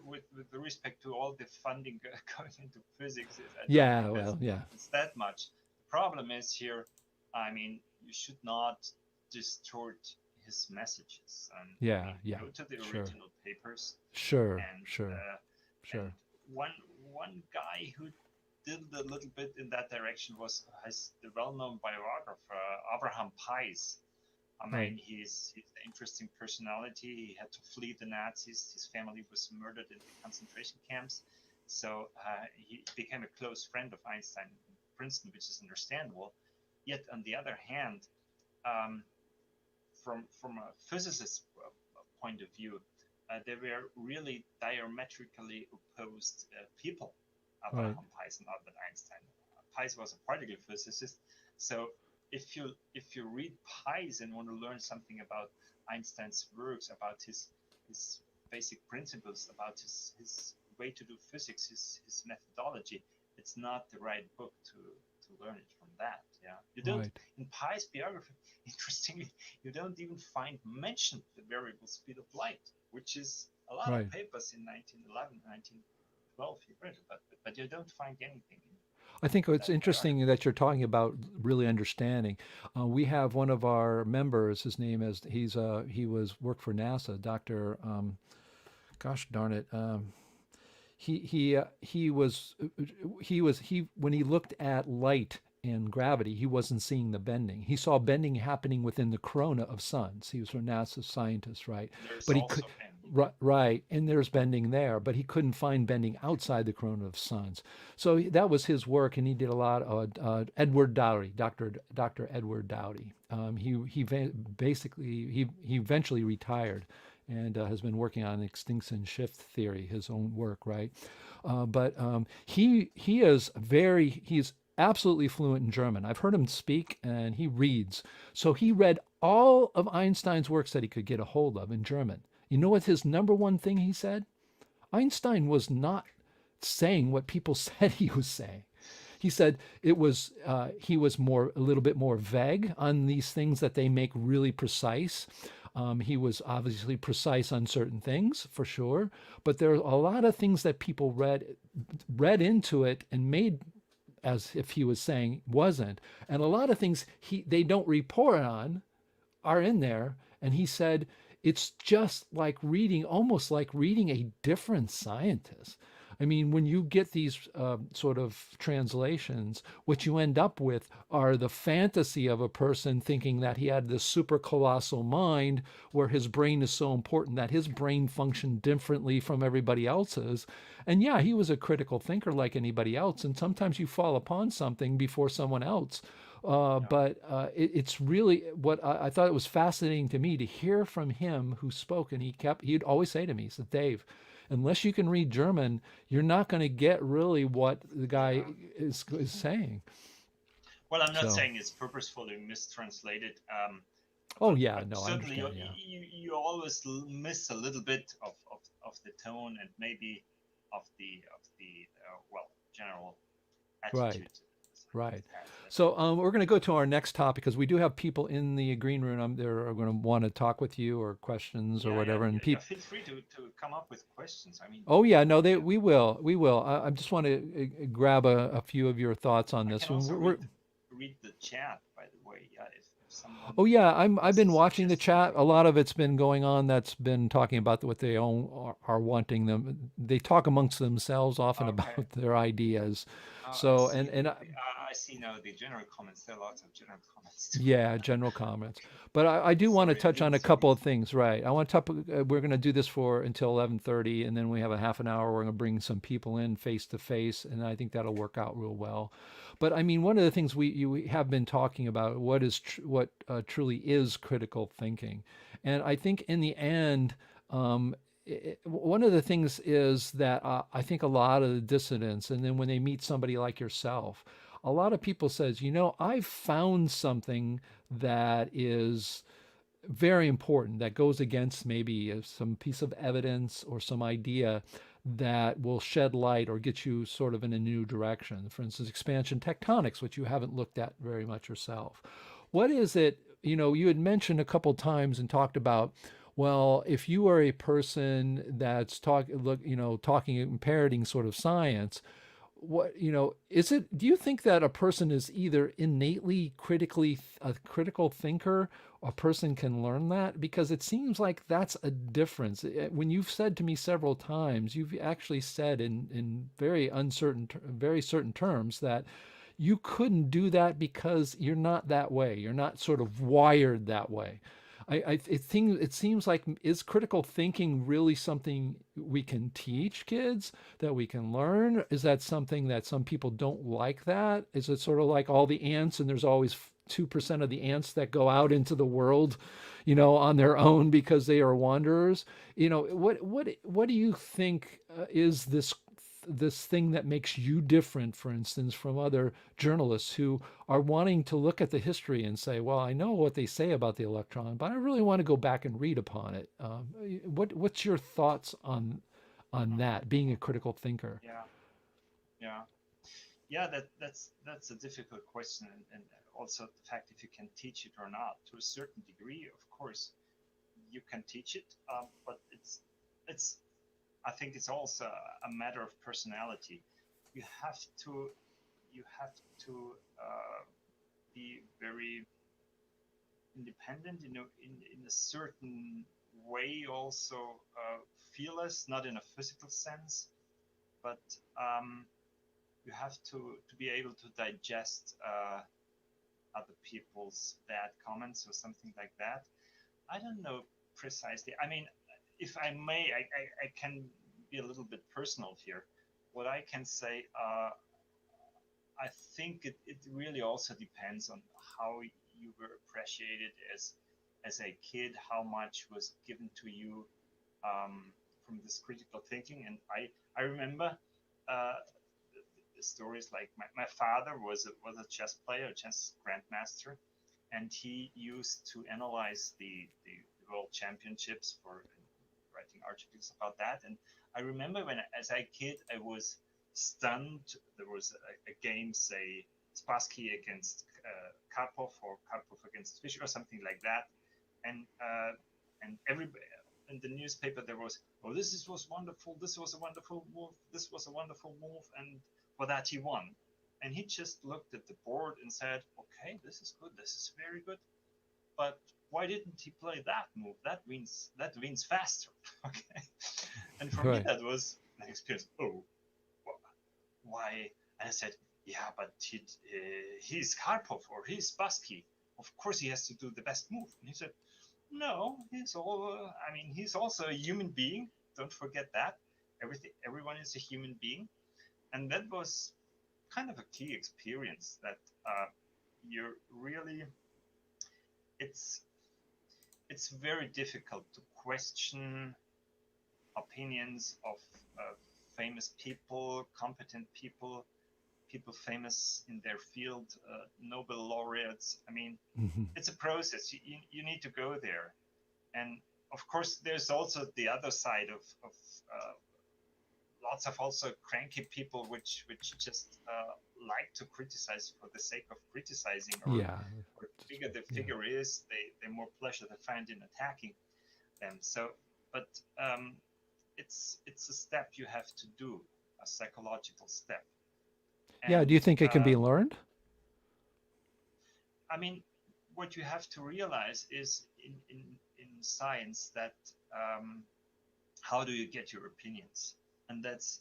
S5: with the respect to all the funding going into physics, I don't
S4: yeah,
S5: think
S4: well, yeah,
S5: it's that much. The problem is here. I mean, you should not distort his messages. I
S4: yeah,
S5: mean,
S4: yeah,
S5: go to the
S4: sure,
S5: original papers
S4: sure,
S5: and
S4: sure,
S5: and
S4: sure,
S5: one guy who did a little bit in that direction was the well-known biographer Abraham Pais. I
S4: right,
S5: mean, he's an interesting personality. He had to flee the Nazis. His family was murdered in the concentration camps. So he became a close friend of Einstein in Princeton, which is understandable. Yet, on the other hand, um, from a physicist's point of view, they were really diametrically opposed people,
S4: right,
S5: Abraham Pais and Albert Einstein. Pais was a particle physicist, so if you read Pais and want to learn something about Einstein's works, about his basic principles, about his way to do physics, his methodology, it's not the right book to learn it from that. Yeah, you don't
S4: right,
S5: in Pai's biography. Interestingly, you don't even find mentioned the variable speed of light, which is a lot of
S4: right.
S5: papers in 1911, 1912 he read about, but you don't find anything
S4: I think
S5: in
S4: it's
S5: that biography.
S4: interesting that you're talking about really understanding. We have one of our members. His name is he was worked for NASA. Doctor, gosh darn it. He was he when he looked at light and gravity, he wasn't seeing the bending. He saw bending happening within the corona of suns. He was a NASA scientist, right?
S5: There's
S4: But he
S5: also
S4: could,
S5: bending.
S4: right, and there's bending there, but he couldn't find bending outside the corona of suns. So that was his work, and he did a lot of Edward Dowdy, Dr. Edward Dowdy. He eventually retired and has been working on extinction shift theory, his own work, right? He's absolutely fluent in German. I've heard him speak, and he reads. So he read all of Einstein's works that he could get a hold of in German. You know what his number one thing he said? Einstein was not saying what people said he was saying. He said he was a little bit more vague on these things that they make really precise. He was obviously precise on certain things for sure, but there are a lot of things that people read into it and made as if he was saying wasn't, and a lot of things they don't report on are in there. And he said it's just like almost like reading a different scientist. I mean, when you get these sort of translations, what you end up with are the fantasy of a person thinking that he had this super colossal mind where his brain is so important that his brain functioned differently from everybody else's. And yeah, he was a critical thinker like anybody else. And sometimes you fall upon something before someone else. It's really what I thought it was fascinating to me to hear from him who spoke. And he'd always say to me, he said, Dave, unless you can read German, you're not going to get really what the guy is saying.
S5: Well, I'm not saying it's purposefully mistranslated.
S4: Oh
S5: but,
S4: yeah,
S5: but
S4: no,
S5: certainly
S4: I understand,
S5: you always miss a little bit of the tone and maybe of the general attitude.
S4: Right. So we're going to go to our next topic because we do have people in the green room. They're going to want to talk with you or questions or whatever. And people,
S5: feel free to come up with questions. I mean.
S4: Oh yeah, no, we will. I just want to grab a few of your thoughts on this.
S5: I can also read the chat, by the way. Yeah, if someone.
S4: Oh yeah, I've been watching the chat. A lot of it's been going on. That's been talking about what they are wanting them. They talk amongst themselves often about their ideas. So
S5: I see now the general comments. There are lots of general comments.
S4: Yeah, general comments. But I do want to touch on a couple of things, right? I want to we're going to do this until 11:30, and then we have a half an hour. We're going to bring some people in face to face, and I think that'll work out real well. But I mean, one of the things we have been talking about what truly is critical thinking, and I think in the end. One of the things is that I think a lot of the dissidents, and then when they meet somebody like yourself, a lot of people says, I've found something that is very important that goes against maybe some piece of evidence or some idea that will shed light or get you sort of in a new direction. For instance, expansion tectonics, which you haven't looked at very much yourself. What is it, you had mentioned a couple times and talked about, well, if you are a person that's talking and parroting sort of science, is it, do you think that a person is either innately a critical thinker, or a person can learn that? Because it seems like that's a difference. When you've said to me several times, you've actually said in very certain terms that you couldn't do that because you're not that way. You're not sort of wired that way. It seems like, is critical thinking really something we can teach kids, that we can learn? Is that something that some people don't like that? Is it sort of like all the ants and there's always 2% of the ants that go out into the world, on their own because they are wanderers? What do you think is this thing that makes you different, for instance, from other journalists who are wanting to look at the history and say, well, I know what they say about the electron, but I really want to go back and read upon it. What's your thoughts on that, being a critical thinker?
S5: That's a difficult question, and also the fact if you can teach it or not. To a certain degree, of course, you can teach it, but it's I think it's also a matter of personality. You have to be very independent, in a certain way. Also fearless, not in a physical sense, but you have to be able to digest other people's bad comments or something like that. I don't know precisely. I mean, if I may, I can be a little bit personal here. What I can say, I think it really also depends on how you were appreciated as a kid, how much was given to you from this critical thinking. And I remember the stories like my father was a chess player, a chess grandmaster, and he used to analyze the world championships for writing articles about that. And I remember when, as a kid, I was stunned. There was a game, say Spassky against Karpov, or Karpov against Fischer, or something like that. And everybody in the newspaper there was, oh, was wonderful. This was a wonderful move. This was a wonderful move, and for that he won. And he just looked at the board and said, okay, this is good. This is very good. But why didn't he play that move? That wins faster. Okay. And for me, that was an experience. Oh, why? And I said, yeah, but he's Karpov or he's Spassky. Of course, he has to do the best move. And he said, no, he's also a human being. Don't forget that. Everyone is a human being. And that was kind of a key experience that you're really, it's very difficult to question opinions of famous people, competent people famous in their field, Nobel laureates. I mean, it's a process. You need to go there. And of course, there's also the other side of lots of also cranky people which just like to criticize for the sake of criticizing, or the bigger the figure is, the more pleasure they find in attacking them. So, but it's a step you have to do, a psychological step. And,
S4: do you think it can be learned?
S5: I mean, what you have to realize is in science that how do you get your opinions? And that's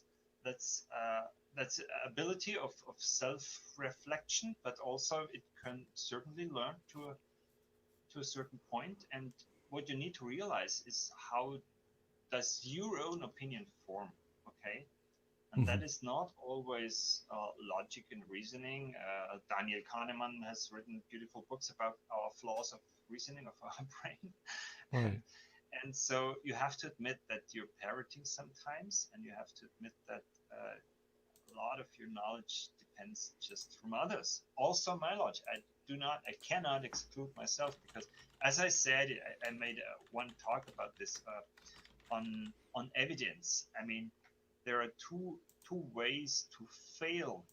S5: ability of self-reflection, but also it can certainly learn to a certain point. And what you need to realize is how does your own opinion form, okay? And that is not always logic and reasoning. Daniel Kahneman has written beautiful books about our flaws of reasoning, of our brain.
S4: Right.
S5: And so you have to admit that you're parroting sometimes, and you have to admit that a lot of your knowledge depends just from others. Also my knowledge. I cannot exclude myself, because as I said, I made one talk about this on evidence. I mean, there are two ways to fail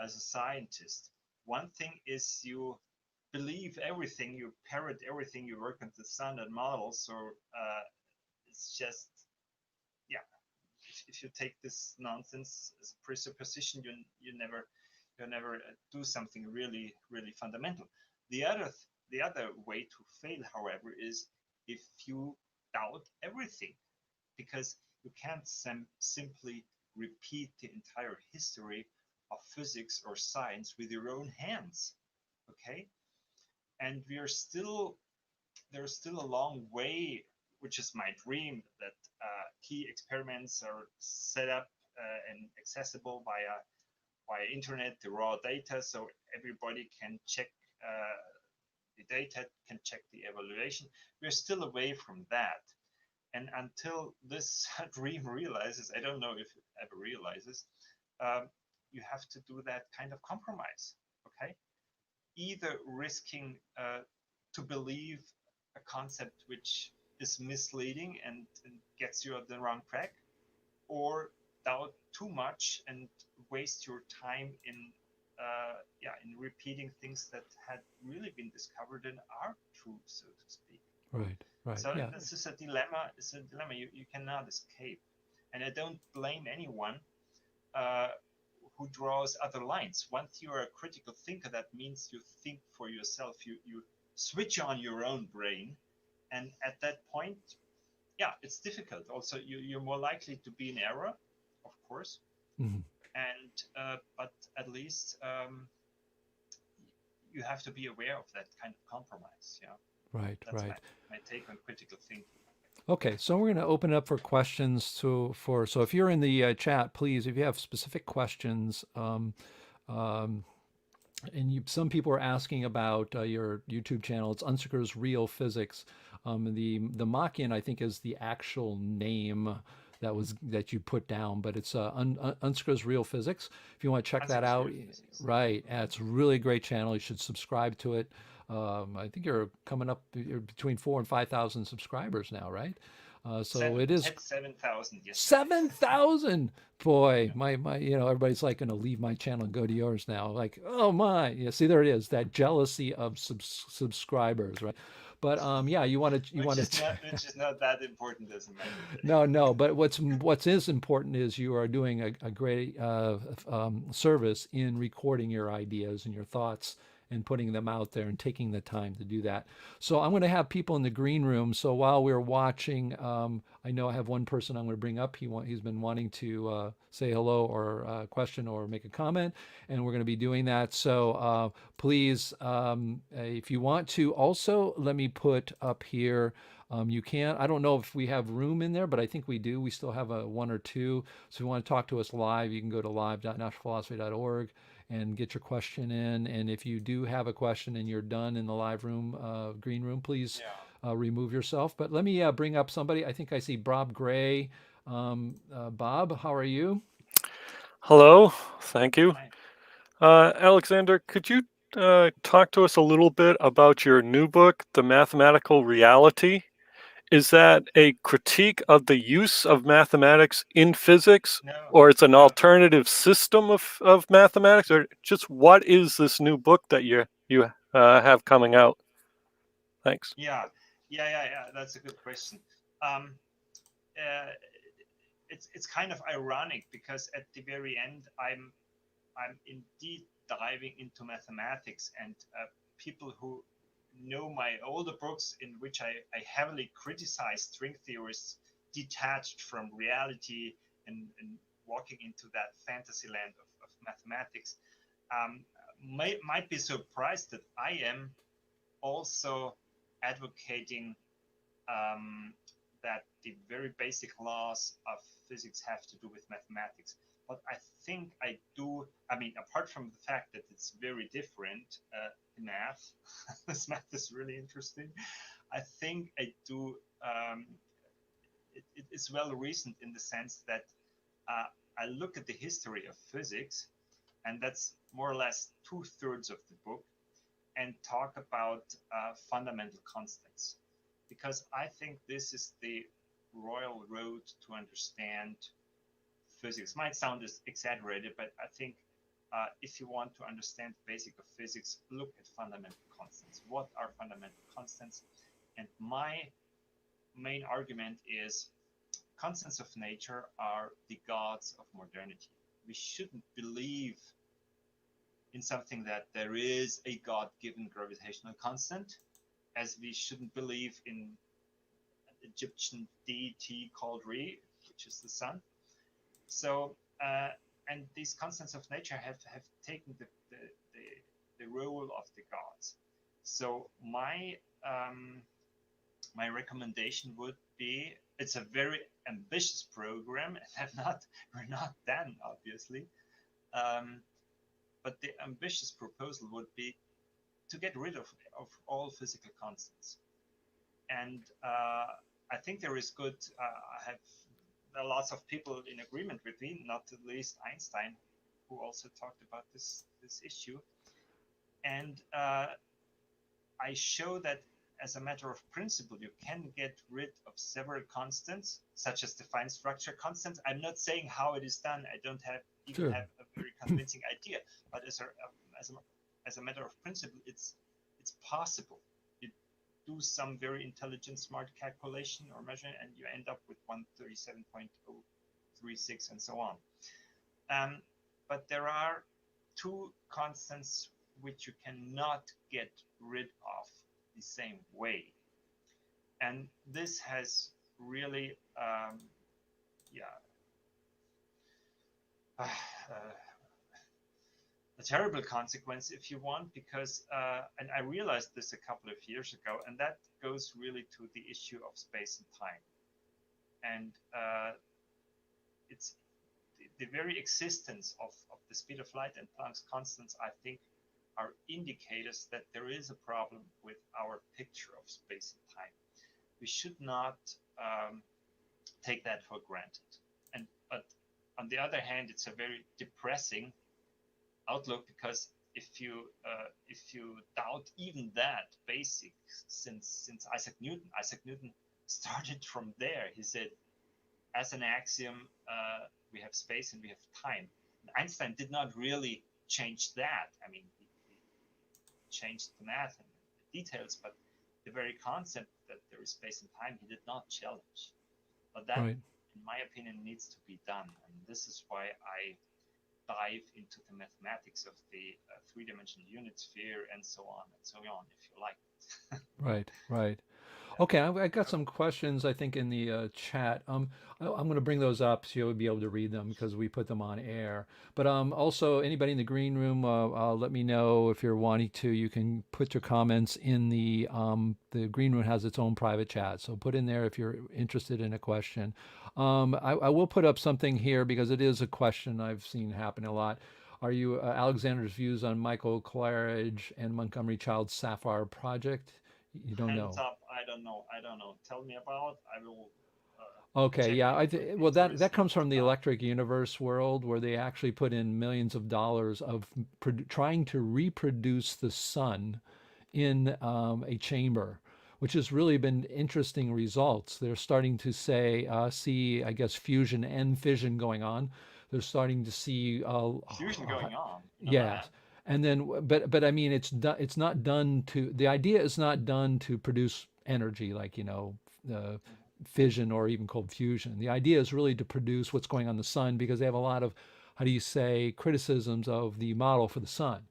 S5: as a scientist. One thing is you believe everything, you parrot everything, you work on the standard models. So it's just, yeah, if you take this nonsense as a presupposition, you never do something really, really fundamental. The other way to fail, however, is if you doubt everything, because you can't simply repeat the entire history of physics or science with your own hands, okay? And there's still a long way, which is my dream, that key experiments are set up and accessible via internet, the raw data, so everybody can check the data, can check the evaluation. We're still away from that. And until this dream realizes, I don't know if it ever realizes, you have to do that kind of compromise, okay? Either risking to believe a concept which is misleading and gets you on the wrong track, or doubt too much and waste your time in repeating things that had really been discovered and are true, so to speak.
S4: Right.
S5: So this is a dilemma. It's a dilemma you cannot escape. And I don't blame anyone who draws other lines. Once you're a critical thinker, that means you think for yourself. You switch on your own brain, and at that point, it's difficult. Also, you're more likely to be in error, of course. and but at least you have to be aware of that kind of compromise. Yeah,
S4: Right,
S5: that's
S4: right.
S5: my take on critical thinking.
S4: Okay, so we're going to open it up for questions. So if you're in the chat, please, if you have specific questions, um, and some people are asking about your YouTube channel. It's Unzicker's Real Physics. The Machian, I think, is the actual name that you put down, but it's Unzicker's Real Physics. If you want to check that
S5: Unzicker's
S4: out,
S5: Real Physics.
S4: right? It's a really great channel. You should subscribe to it. I think you're coming up. You're between 4,000 and 5,000 subscribers now, right? So it is
S5: Had 7,000 yesterday.
S4: 7,000. Boy, my everybody's like going to leave my channel and go to yours now. Like, oh my, yeah. See, there it is. That jealousy of subscribers, right? But yeah, you want to
S5: Which is not that important as a matter of fact.
S4: no. But what's is important is you are doing a great service in recording your ideas and your thoughts and putting them out there and taking the time to do that. So I'm going to have people in the green room. So while we're watching, I know I have one person I'm going to bring up. He's been wanting to say hello or question or make a comment, and we're going to be doing that. So please, if you want to, also let me put up here. You can. I don't know if we have room in there, but I think we do. We still have one or two. So if you want to talk to us live, you can go to live.naturalphilosophy.org and get your question in. And if you do have a question and you're done in the live room, green room, please remove yourself. But let me bring up somebody. I think I see Bob Gray. Bob, how are you?
S6: Hello, thank you. Alexander, could you talk to us a little bit about your new book, The Mathematical Reality? Is that a critique of the use of mathematics in physics, or it's an alternative system of mathematics, or just what is this new book that you have coming out? Thanks.
S5: Yeah. That's a good question. It's kind of ironic because at the very end, I'm indeed diving into mathematics, and people who know my older books in which I heavily criticize string theorists detached from reality and walking into that fantasy land of mathematics might be surprised that I am also advocating that the very basic laws of physics have to do with mathematics. But I think I do, I mean, apart from the fact that it's very different in math, this math is really interesting, I think I do, it's well reasoned in the sense that I look at the history of physics, and that's more or less 2/3 of the book, and talk about fundamental constants. Because I think this is the royal road to understand physics. Might sound exaggerated, but I think if you want to understand the basic of physics, look at fundamental constants. What are fundamental constants? And my main argument is constants of nature are the gods of modernity. We shouldn't believe in something that there is a God-given gravitational constant, as we shouldn't believe in an Egyptian deity called Re, which is the sun. So, and these constants of nature have taken the role of the gods. So my my recommendation would be, it's a very ambitious program, and we're not done, obviously. But the ambitious proposal would be to get rid of all physical constants. And I think there is good, there are lots of people in agreement with me, not at least Einstein, who also talked about this issue. And I show that as a matter of principle, you can get rid of several constants, such as the fine structure constants. I'm not saying how it is done. I don't have a very convincing idea, but as a matter of principle, it's possible. You do some very intelligent, smart calculation or measure, and you end up with 137.036 and so on. But there are two constants which you cannot get rid of the same way. And this has really, a terrible consequence, if you want, because and I realized this a couple of years ago, and that goes really to the issue of space and time, and it's the very existence of the speed of light and Planck's constants, I think, are indicators that there is a problem with our picture of space and time. We should not take that for granted. But on the other hand, it's a very depressing outlook, because if you doubt even that basic, since Isaac Newton started from there. He said, as an axiom, we have space and we have time. And Einstein did not really change that. I mean, he changed the math and the details, but the very concept that there is space and time, he did not challenge. But that,
S4: Right.
S5: in my opinion, needs to be done. And this is why I dive into the mathematics of the three-dimensional unit sphere and so on, if you like.
S4: Right, right. Okay, I got some questions, I think, in the chat. I'm going to bring those up so you'll be able to read them because we put them on air. But also, anybody in the green room, let me know if you're wanting to. You can put your comments in the green room has its own private chat, so put in there if you're interested in a question. I will put up something here because it is a question I've seen happen a lot. Are you Alexander's views on Michael Claridge and Montgomery Child's Sapphire project? You don't know.
S5: Hands up, I don't know. Tell me about. I will.
S4: Okay,
S5: Check
S4: yeah,
S5: it.
S4: well, that
S5: Interesting
S4: comes from the
S5: stuff.
S4: electric universe world where they actually put in millions of dollars of trying to reproduce the sun in a chamber, which has really been interesting results. They're starting to see, I guess, fusion and fission going on. They're starting to see
S5: Fusion going on. Know
S4: yes.
S5: that.
S4: And then, but I mean, it's not done to, the idea is not done to produce energy like, fission or even cold fusion. The idea is really to produce what's going on in the sun because they have a lot of, how do you say, criticisms of the model for the sun.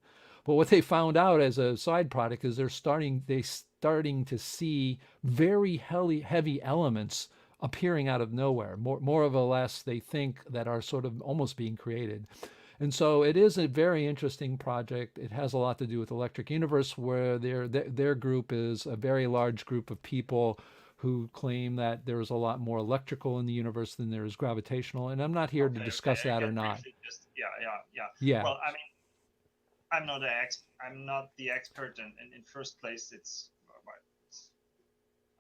S4: But what they found out as a side product is they're starting to see very heavy elements appearing out of nowhere. More or less, they think that are sort of almost being created. And so it is a very interesting project. It has a lot to do with Electric Universe, where their group is a very large group of people who claim that there's a lot more electrical in the universe than there is gravitational. And I'm not here to
S5: Okay,
S4: discuss that or
S5: again,
S4: not.
S5: briefly, just yeah.
S4: Yeah,
S5: Well, I mean, I'm not the expert, and in first place,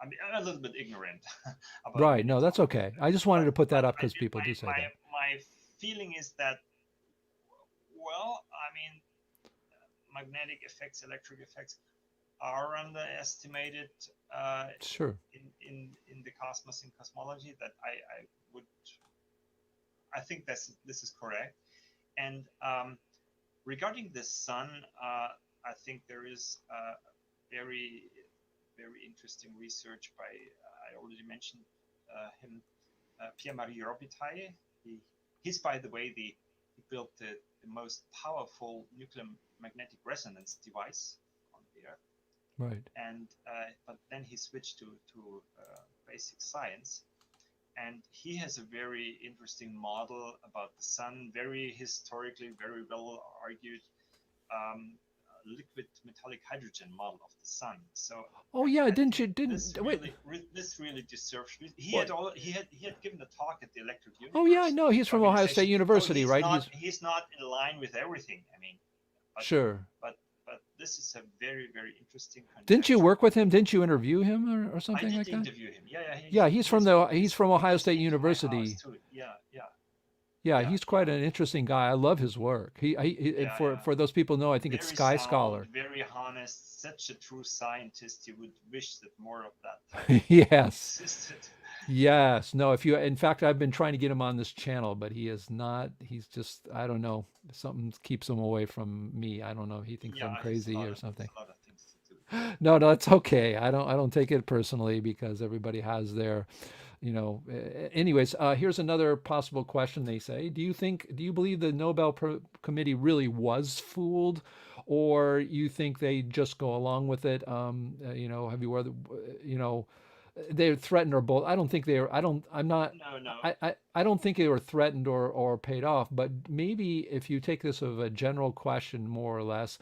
S5: I'm a little bit ignorant about
S4: right.
S5: many
S4: No, that's
S5: topics.
S4: okay. I just wanted to put that
S5: But
S4: up because people do say
S5: my
S4: that.
S5: my feeling is that, well, I mean, magnetic effects, electric effects are underestimated
S4: Sure.
S5: in the cosmos, in cosmology. That I think this is correct. And regarding the sun, I think there is very very interesting research by I already mentioned him, Pierre-Marie Robitaille. He's, by the way, he built the most powerful nuclear magnetic resonance device on the Earth.
S4: Right.
S5: And but then he switched to basic science, and he has a very interesting model about the sun, very historically, very well argued, liquid metallic hydrogen model of the sun. So
S4: Oh yeah,
S5: I
S4: didn't
S5: think
S4: you didn't
S5: this
S4: wait?
S5: really deserves. He
S4: What?
S5: had given a talk at the Electric
S4: Oh yeah, I
S5: Universe
S4: know. He's from Ohio State
S5: organization. So
S4: University, right?
S5: he's not in line with everything. I mean, but
S4: Sure.
S5: but this is a very very interesting
S4: Didn't you
S5: conjecture.
S4: work with him? Didn't you interview him or
S5: I
S4: something
S5: did
S4: like that?
S5: interview him. Yeah,
S4: Yeah, he's from Ohio
S5: he's
S4: State
S5: into my house
S4: University.
S5: too. Yeah.
S4: Yeah, he's quite an interesting guy. I love his work.
S5: Yeah,
S4: for
S5: yeah.
S4: for those people who know, I think it's
S5: Very
S4: Sky
S5: sound,
S4: Scholar.
S5: very honest, such a true scientist. You would wish that more of that type
S4: Yes.
S5: existed.
S4: Yes. No, in fact, I've been trying to get him on this channel, but he is not. He's just, I don't know. Something keeps him away from me. I don't know. He thinks I'm crazy or something.
S5: A lot of things to do.
S4: No, it's okay. I don't take it personally because everybody has their, anyways, here's another possible question. They say, do you believe the Nobel Committee really was fooled, or you think they just go along with it? Have you ever, they're threatened or both. I don't think they were. I don't. I'm not.
S5: No, no.
S4: I don't think they were threatened or paid off. But maybe if you take this of a general question, more or less,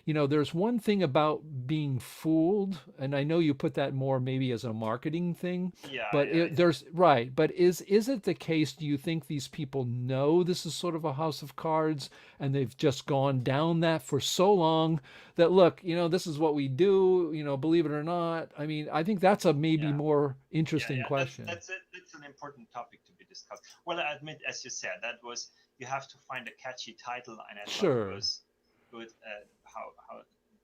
S4: there's one thing about being fooled, and I know you put that more maybe as a marketing thing,
S5: Yeah,
S4: but
S5: yeah,
S4: there's right. But is it the case? Do you think these people know this is sort of a house of cards, and they've just gone down that for so long that look, this is what we do. Believe it or not. I mean, I think that's a maybe
S5: yeah,
S4: more
S5: yeah,
S4: interesting
S5: yeah.
S4: question.
S5: That's an important topic to be discussed. Well, I admit, as you said, that was you have to find a catchy title, and I thought it
S4: Sure.
S5: was good. How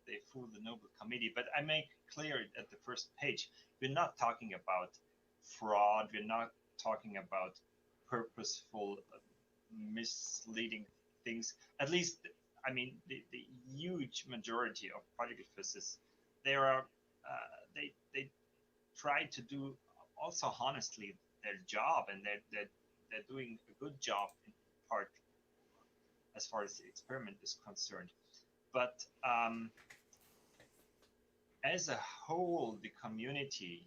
S5: they fool the Nobel Committee, but I make clear at the first page, we're not talking about fraud. We're not talking about purposeful, misleading things. At least, I mean, the huge majority of particle physicists, they are they try to do also honestly their job, and they're doing a good job in part as far as the experiment is concerned. But as a whole, the community,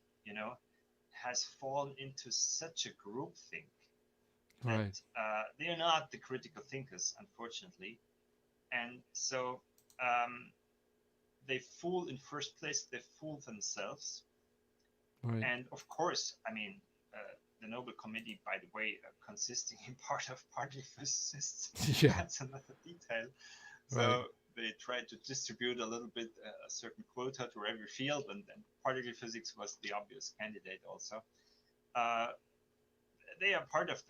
S5: has fallen into such a groupthink that
S4: Right.
S5: they are not the critical thinkers, unfortunately, and so um, they fool in first place. They fool themselves,
S4: Right.
S5: and of course, I mean, the Nobel Committee, by the way, consisting in part of particle physicists,
S4: Yeah.
S5: that's another detail.
S4: Right.
S5: So they tried to distribute a little bit a certain quota to every field, and then particle physics was the obvious candidate also. Uh, they are part of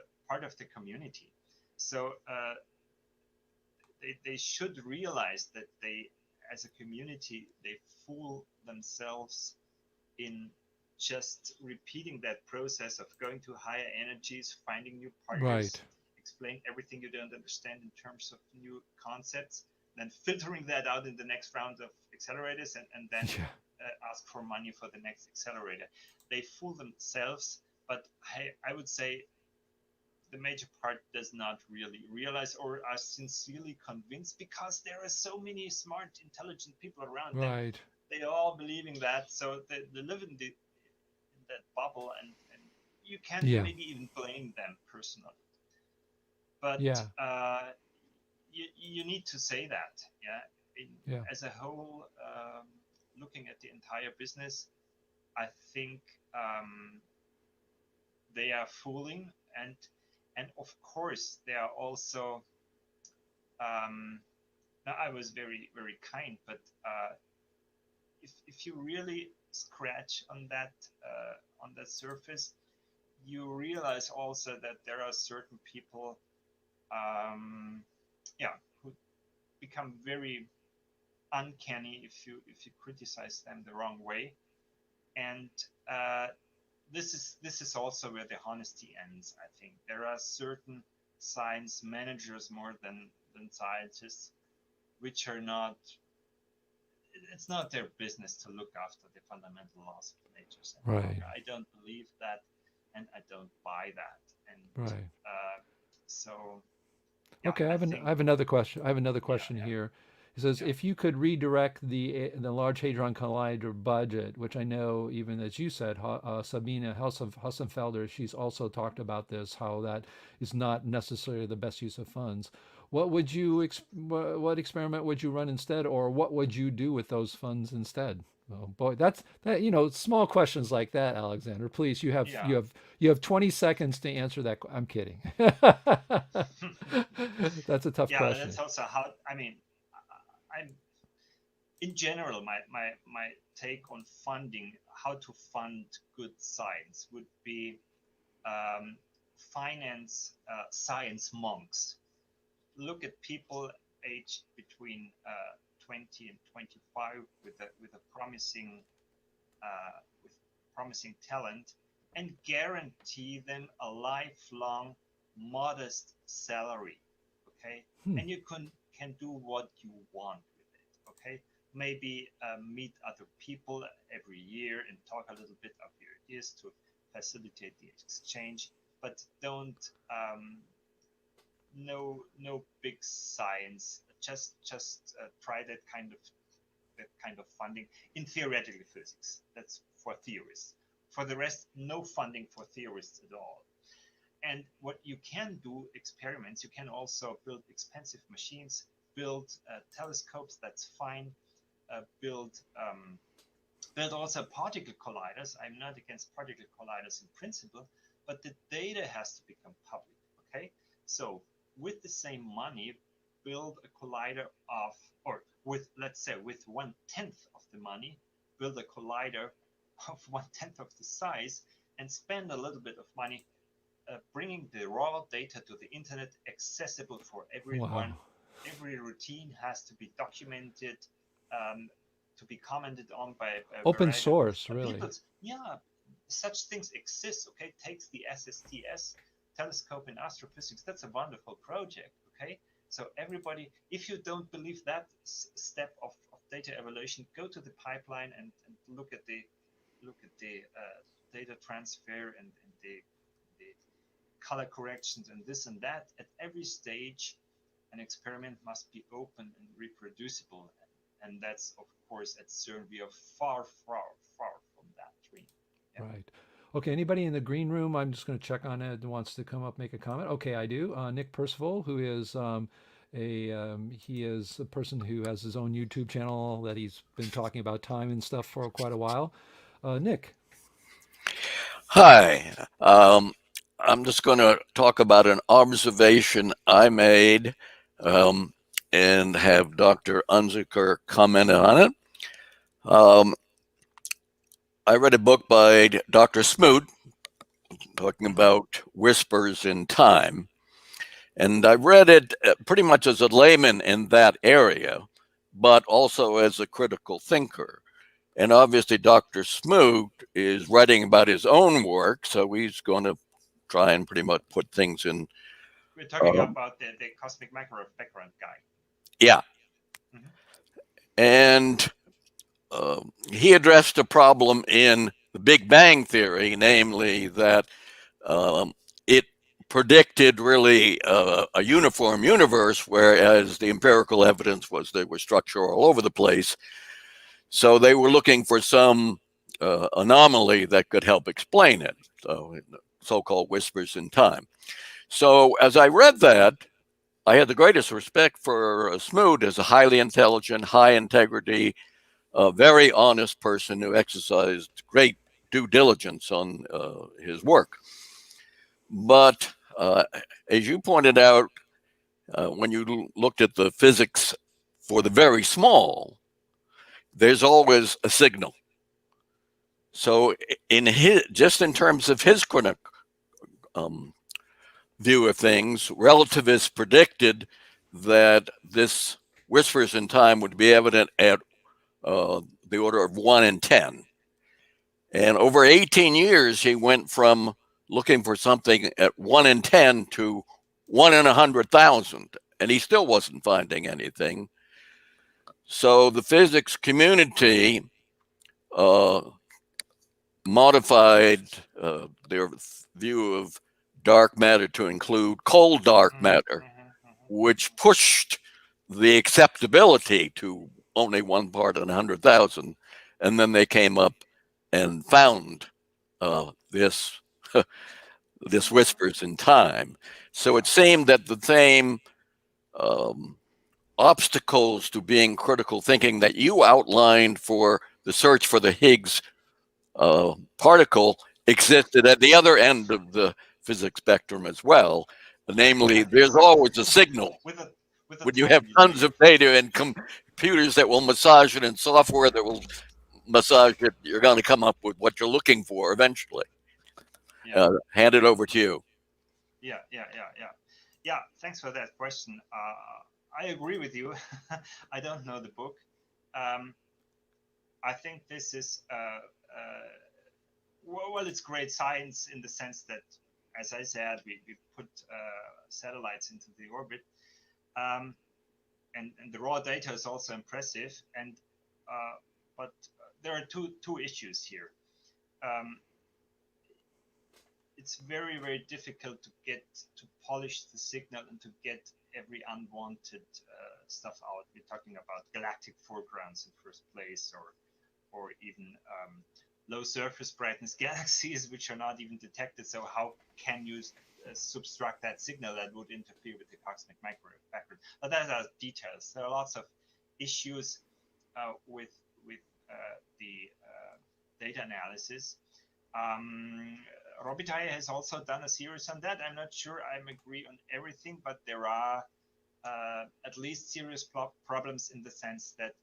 S5: the community, so they should realize that they, as a community, they fool themselves in just repeating that process of going to higher energies, finding new
S4: Right.
S5: particles, explain everything you don't understand in terms of new concepts, then filtering that out in the next round of accelerators, and then
S4: Yeah.
S5: ask for money for the next accelerator. They fool themselves, but I would say the major part does not really realize or are sincerely convinced, because there are so many smart, intelligent people around them.
S4: Right.
S5: They are all believing that, so they live in that bubble, and you can't
S4: Yeah.
S5: maybe even blame them personally. But
S4: Yeah.
S5: you need to say that, yeah.
S4: Yeah.
S5: As a whole, looking at the entire business, I think they are fooling, and of course they are also. Um, Now I was very very kind, but if you really scratch on that surface, you realize also that there are certain people, um, yeah, who become very uncanny if you criticize them the wrong way, and uh, this is also where the honesty ends. I think there are certain science managers more than scientists, which are not. It's not their business to look after the fundamental laws of nature any
S4: Right.
S5: longer. I don't believe that, and I don't buy that. And
S4: Right.
S5: so, yeah,
S4: Okay,
S5: I
S4: I
S5: think,
S4: have another question. I have another
S5: yeah,
S4: question
S5: yeah,
S4: here. It says
S5: yeah,
S4: if you could redirect the Large Hadron Collider budget, which I know even as you said, Sabine Hussenfelder, she's also talked about this, how that is not necessarily the best use of funds. What would what experiment would you run instead, or what would you do with those funds instead? Oh boy, that's that. Small questions like that, Alexander. Please,
S5: yeah.
S4: you have 20 seconds to answer that. I'm kidding. That's a tough
S5: Yeah, that's
S4: question.
S5: also how. I mean, I'm in general, my take on funding, how to fund good science, would be um, finance science monks. Look at people aged between 20 and 25 with a with promising talent, and guarantee them a lifelong modest salary. Okay,
S4: Hmm.
S5: and you can do what you want with it. Okay, maybe meet other people every year and talk a little bit of your ideas to facilitate the exchange, but don't no big science. Just try that kind of funding in theoretical physics. That's for theorists. For the rest, no funding for theorists at all. And what you can do experiments, you can also build expensive machines, build telescopes, that's fine, build also particle colliders. I'm not against particle colliders in principle, but the data has to become public, okay? So with the same money, build a collider of, or with, let's say, with 1/10 of the money, build a collider of 1/10 of the size, and spend a little bit of money bringing the raw data to the internet, accessible for everyone.
S4: Wow.
S5: Every routine has to be documented, to be commented on by a
S4: Open
S5: variety
S4: source,
S5: of
S4: really.
S5: people. Yeah, such things exist. Okay, takes the SSTS telescope in astrophysics. That's a wonderful project. Okay, so everybody, if you don't believe that step of data evaluation, go to the pipeline and look at the data transfer and the color corrections and this and that. At every stage, an experiment must be open and reproducible, and that's, of course, at CERN we are far from that dream. Yeah.
S4: Right. Okay, anybody in the green room? I'm just going to check on it and wants to come up, make a comment. Okay, I do. Nick Percival, who is he is a person who has his own YouTube channel that he's been talking about time and stuff for quite a while. Nick.
S7: Hi. I'm just going to talk about an observation I made and have Dr. Unzicker comment on it. I read a book by Dr. Smoot talking about whispers in time. And I read it pretty much as a layman in that area, but also as a critical thinker. And obviously, Dr. Smoot is writing about his own work, so he's going to try and pretty much put things in.
S5: We're talking about the cosmic microwave background guy.
S7: Yeah. Mm-hmm. And he addressed a problem in the Big Bang Theory, namely that it predicted really a uniform universe, whereas the empirical evidence was they were structured all over the place. So they were looking for some anomaly that could help explain it, so-called whispers in time. So as I read that, I had the greatest respect for Smoot as a highly intelligent, high integrity, very honest person who exercised great due diligence on his work. But as you pointed out, when you looked at the physics for the very small, there's always a signal. So in in terms of his view of things, relativists predicted that this whispers in time would be evident at the order of 1 in 10. And over 18 years, he went from looking for something at 1 in 10 to 1 in 100,000, and he still wasn't finding anything. So the physics community modified their view of dark matter to include cold dark matter, which pushed the acceptability to only 1 part in 100,000. And then they came up and found this whispers in time. So it seemed that the same obstacles to being critical thinking that you outlined for the search for the Higgs particle existed at the other end of the physics spectrum as well. Namely, there's always a signal. When you have tons of data and computers that will massage it and software that will massage it, you're going to come up with what you're looking for eventually. Yeah. Hand it over to you.
S5: Yeah, thanks for that question. I agree with you. I don't know the book. I think this is well, it's great science in the sense that, as I said, we put satellites into the orbit, and the raw data is also impressive. And but there are two issues here. It's very difficult to polish the signal and to get every unwanted stuff out. We're talking about galactic foregrounds in first place, or even low surface brightness galaxies, which are not even detected. So how can you subtract that signal that would interfere with the cosmic microwave background? But that are details. There are lots of issues with the data analysis. Robitaille has also done a series on that. I'm not sure I agree on everything, but there are at least serious problems in the sense that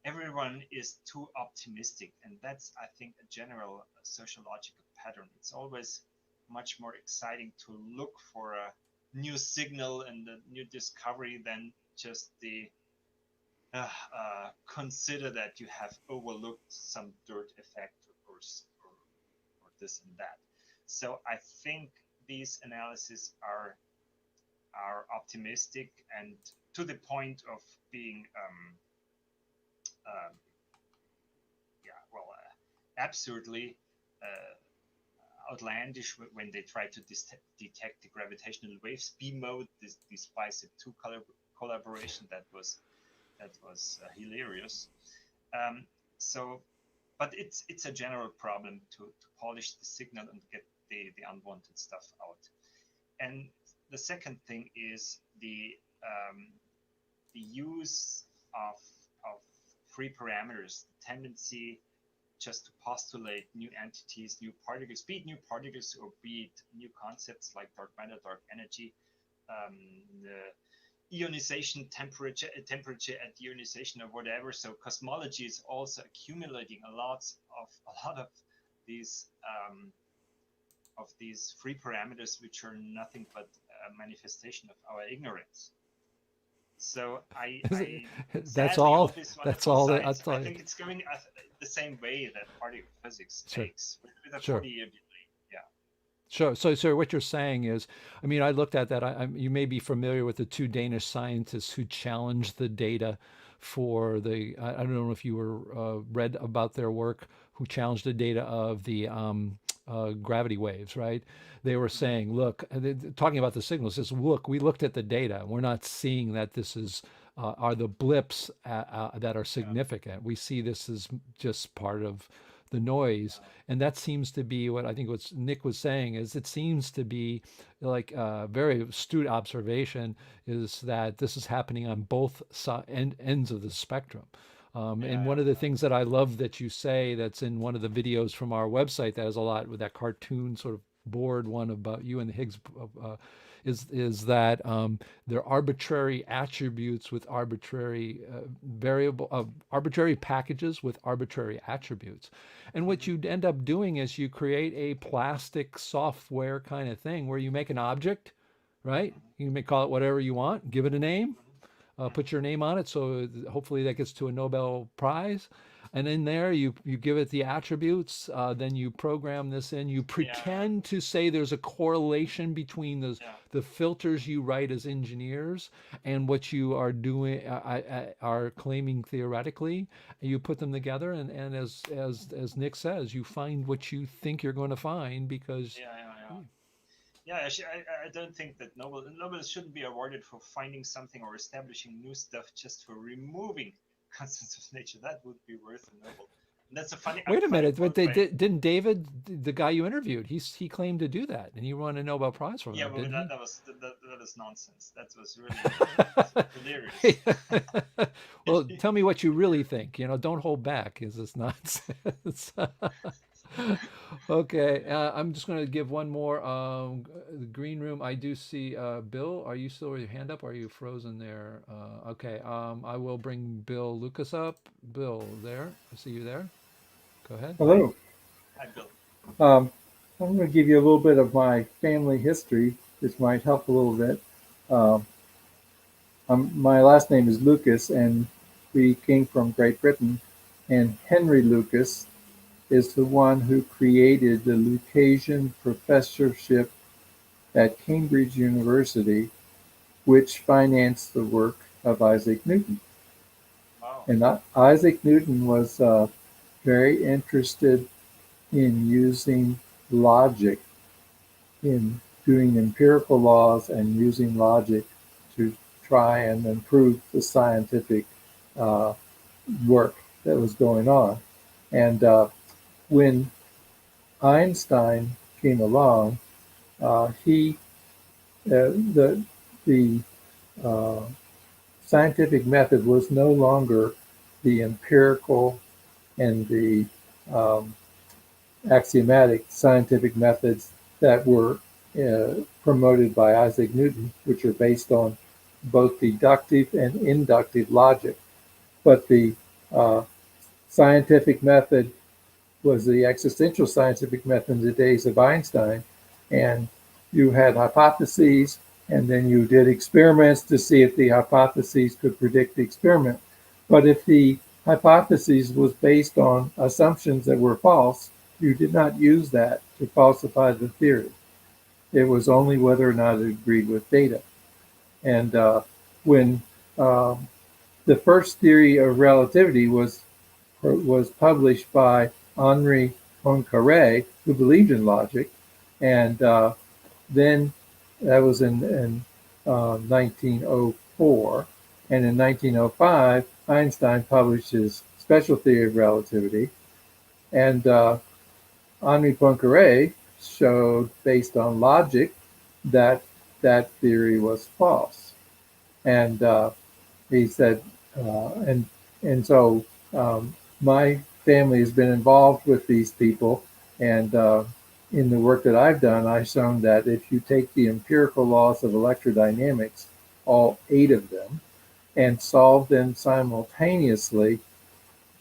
S5: everyone is too optimistic, and that's, I think, a general sociological pattern. It's always much more exciting to look for a new signal and a new discovery than just the consider that you have overlooked some dirt effect or this and that. So I think these analyses are optimistic and to the point of being absurdly outlandish when they try to detect the gravitational wave speed mode. This BISEP 2 collaboration that was hilarious. But it's a general problem to polish the signal and get the unwanted stuff out. And the second thing is the use of free parameters, the tendency just to postulate new entities, new particles, be it new particles or be it new concepts like dark matter, dark energy, the ionization temperature at ionization or whatever. So cosmology is also accumulating a lot of these free parameters, which are nothing but a manifestation of our ignorance. So
S4: that's all. That's all.
S5: I think it's going the same way that particle physics takes with a 40-year delay. Yeah.
S4: Sure. So what you're saying is, I mean, I looked at that. You may be familiar with the two Danish scientists who challenged the data for the. I don't know if you were read about their work. Who challenged the data of the gravity waves, right? They were saying, look, talking about the signals, says, look, we looked at the data. We're not seeing that this is are the blips that are significant. We see this as just part of the noise. And that seems to be what I think what Nick was saying is it seems to be like a very astute observation is that this is happening on both ends of the spectrum. And one of the things that I love that you say that's in one of the videos from our website that has a lot with that cartoon sort of board one about you and the Higgs is that they're arbitrary attributes with arbitrary arbitrary packages with arbitrary attributes. And what you end up doing is you create a plastic software kind of thing where you make an object, right? You may call it whatever you want, give it a name. Put your name on it, so hopefully that gets to a Nobel Prize. And in there, you give it the attributes. Then you program this in. You pretend to say there's a correlation between the filters you write as engineers and what you are doing, are claiming theoretically. You put them together, and as Nick says, you find what you think you're going to find because.
S5: Yeah, I don't think that Nobel shouldn't be awarded for finding something or establishing new stuff just for removing constants of nature. That would be worth a Nobel. And that's a funny.
S4: Wait a minute, but didn't David, the guy you interviewed, he claimed to do that, and he won a Nobel Prize for that.
S5: Yeah, but that was nonsense. That was really hilarious.
S4: Well, tell me what you really think. Don't hold back. Is this nonsense? Okay, I'm just going to give one more. The green room. I do see Bill. Are you still with your hand up? Or are you frozen there? Okay. I will bring Bill Lucas up. Bill, there. I see you there. Go ahead.
S8: Hello.
S5: Hi, Bill.
S8: I'm going to give you a little bit of my family history, which might help a little bit. My last name is Lucas, and we came from Great Britain. And Henry Lucas is the one who created the Lucasian Professorship at Cambridge University, which financed the work of Isaac Newton.
S5: Wow.
S8: And Isaac Newton was very interested in using logic, in doing empirical laws and using logic to try and improve the scientific work that was going on. And when Einstein came along, he the scientific method was no longer the empirical and the um, axiomatic scientific methods that were promoted by Isaac Newton, which are based on both deductive and inductive logic. But the uh, scientific method was the existential scientific method in the days of Einstein. And you had hypotheses, and then you did experiments to see if the hypotheses could predict the experiment. But if the hypothesis was based on assumptions that were false, you did not use that to falsify the theory. It was only whether or not it agreed with data. And when the first theory of relativity was published by Henri Poincaré, who believed in logic, and then that was in 1904, and in 1905, Einstein published his special theory of relativity, and Henri Poincaré showed, based on logic, that that theory was false, and he said, and so my family has been involved with these people, and in the work that I've done, I've shown that if you take the empirical laws of electrodynamics, all 8 of them, and solve them simultaneously,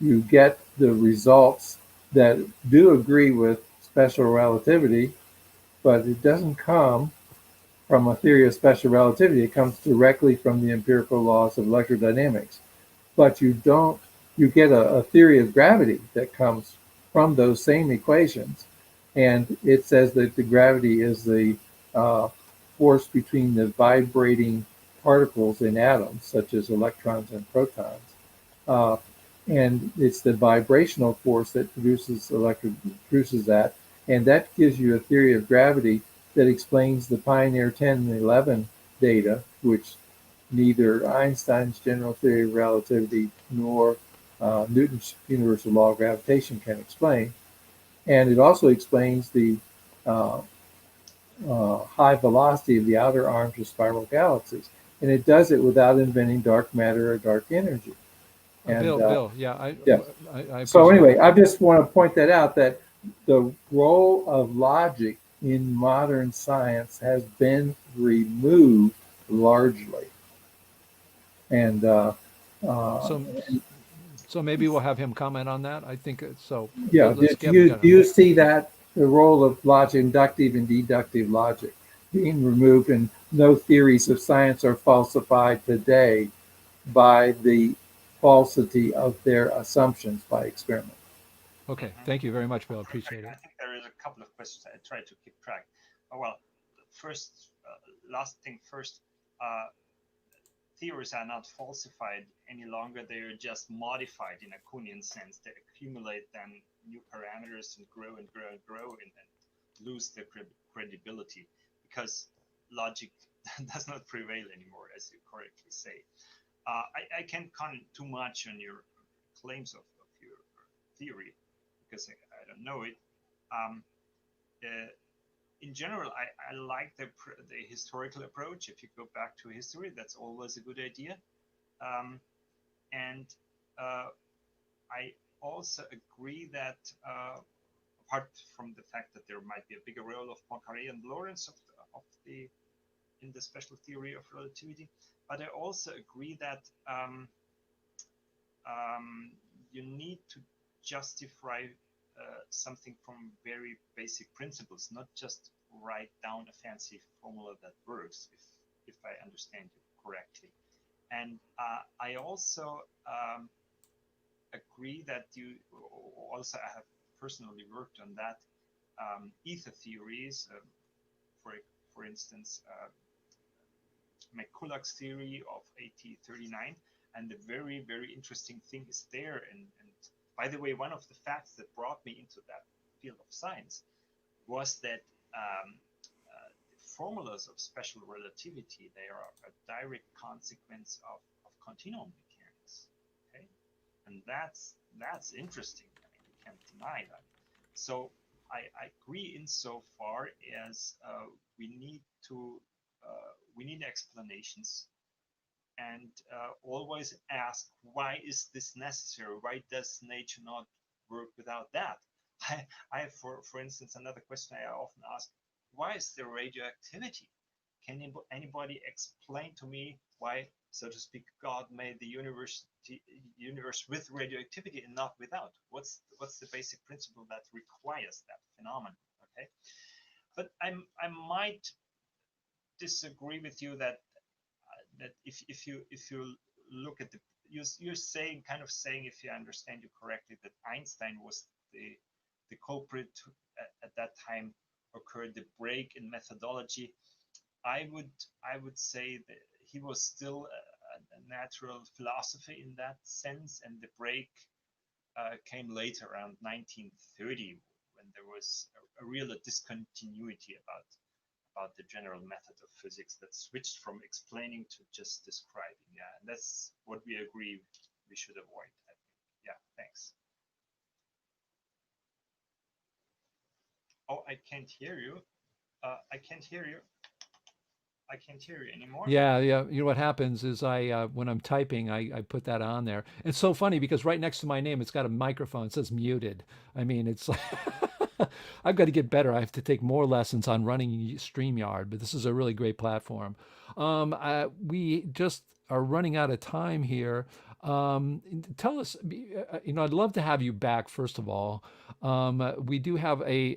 S8: you get the results that do agree with special relativity, but it doesn't come from a theory of special relativity. It comes directly from the empirical laws of electrodynamics. But you get a theory of gravity that comes from those same equations. And it says that the gravity is the force between the vibrating particles in atoms, such as electrons and protons. And it's the vibrational force that produces that. And that gives you a theory of gravity that explains the Pioneer 10 and 11 data, which neither Einstein's general theory of relativity nor Newton's universal law of gravitation can explain. And it also explains the high velocity of the outer arms of spiral galaxies. And it does it without inventing dark matter or dark energy. And,
S4: Bill,
S8: yeah.
S4: I
S8: So anyway,
S4: that.
S8: I just want to point that out, that the role of logic in modern science has been removed largely. And
S4: so maybe we'll have him comment on that. I think so.
S8: yeah,
S4: Let's
S8: do you see that the role of logic, inductive and deductive logic, being removed, and no theories of science are falsified today by the falsity of their assumptions by experiment?
S4: Okay, thank you very much, Bill. Appreciate
S5: I
S4: it.
S5: think there is a couple of questions. I try to keep track. Well, first, last thing first, theories are not falsified any longer. They are just modified in a Kuhnian sense. They accumulate then new parameters and grow and grow and grow and lose their credibility because logic does not prevail anymore, as you correctly say. I can't comment too much on your claims of your theory because I don't know it. In general, I like the historical approach. If you go back to history, that's always a good idea. And I also agree that apart from the fact that there might be a bigger role of Poincaré and Lorentz in the special theory of relativity, but I also agree that you need to justify something from very basic principles, not just write down a fancy formula that works, if I understand you correctly. And I also agree that you also have personally worked on that. Ether theories, for instance, McCulloch's theory of AT39, and the very, very interesting thing is there. And by the way, one of the facts that brought me into that field of science was that the formulas of special relativity, they are a direct consequence of continuum mechanics. Okay, and that's interesting. I mean, you can't deny that. So I agree insofar as we need to we need explanations, and always ask, why is this necessary? Why does nature not work without that? I for instance, another question I often ask: why is there radioactivity? Can anybody explain to me why, so to speak, God made the universe with radioactivity and not without? What's the basic principle that requires that phenomenon? Okay, but I might disagree with you that if you look at the, you're saying, kind of saying, if I understand you correctly, that Einstein was the culprit at that time, occurred the break in methodology. I would say that he was still a natural philosophy in that sense, and the break came later, around 1930, when there was a real discontinuity about the general method of physics that switched from explaining to just describing. Yeah, and that's what we agree we should avoid, I think. Yeah, thanks. Oh, I can't hear you. I can't hear you. I can't hear you anymore.
S4: Yeah, yeah. You know what happens is when I'm typing, I put that on there. It's so funny because right next to my name, it's got a microphone. It says muted. I mean, it's like I've got to get better. I have to take more lessons on running StreamYard, but this is a really great platform. We just are running out of time here. Tell us, I'd love to have you back, first of all. We do have a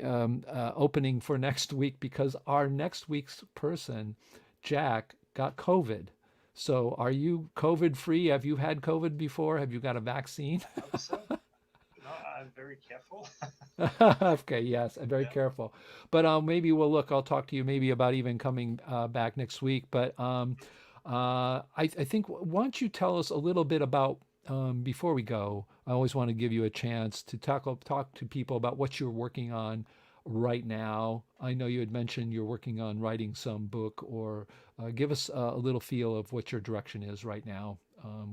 S4: opening for next week because our next week's person, Jack, got COVID. So are you COVID free? Have you had COVID before? Have you got a vaccine?
S5: I hope so. No, I'm very careful.
S4: Okay, yes, I'm very
S5: Yeah.
S4: careful. But maybe we'll look. I'll talk to you maybe about even coming back next week. But I think, why don't you tell us a little bit about, before we go, I always want to give you a chance to talk to people about what you're working on right now. I know you had mentioned you're working on writing some book, or give us a little feel of what your direction is right now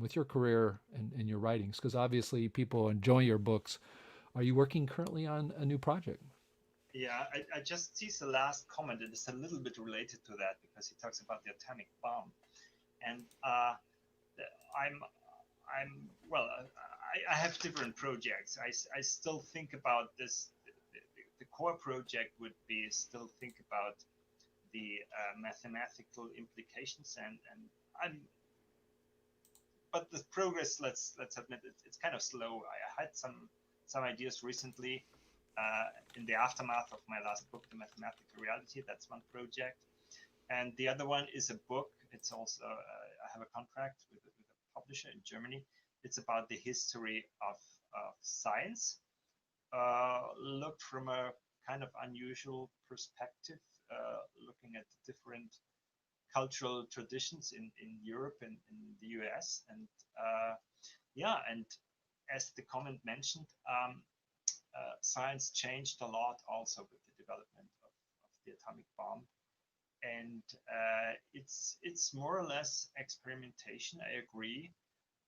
S4: with your career and your writings, because obviously people enjoy your books. Are you working currently on a new project?
S5: Yeah, I just see the last comment. It is a little bit related to that because he talks about the atomic bomb, and I'm well. I have different projects. I still think about this. The core project would be still think about the mathematical implications, and I'm. But the progress, let's admit, it's kind of slow. I had some ideas recently in the aftermath of my last book, The Mathematical Reality. That's one project. And the other one is a book. It's also, I have a contract with a publisher in Germany. It's about the history of science, looked from a kind of unusual perspective, looking at different cultural traditions in Europe and in the US. And yeah, and as the comment mentioned, science changed a lot also with the development of the atomic bomb, and it's more or less experimentation. I agree.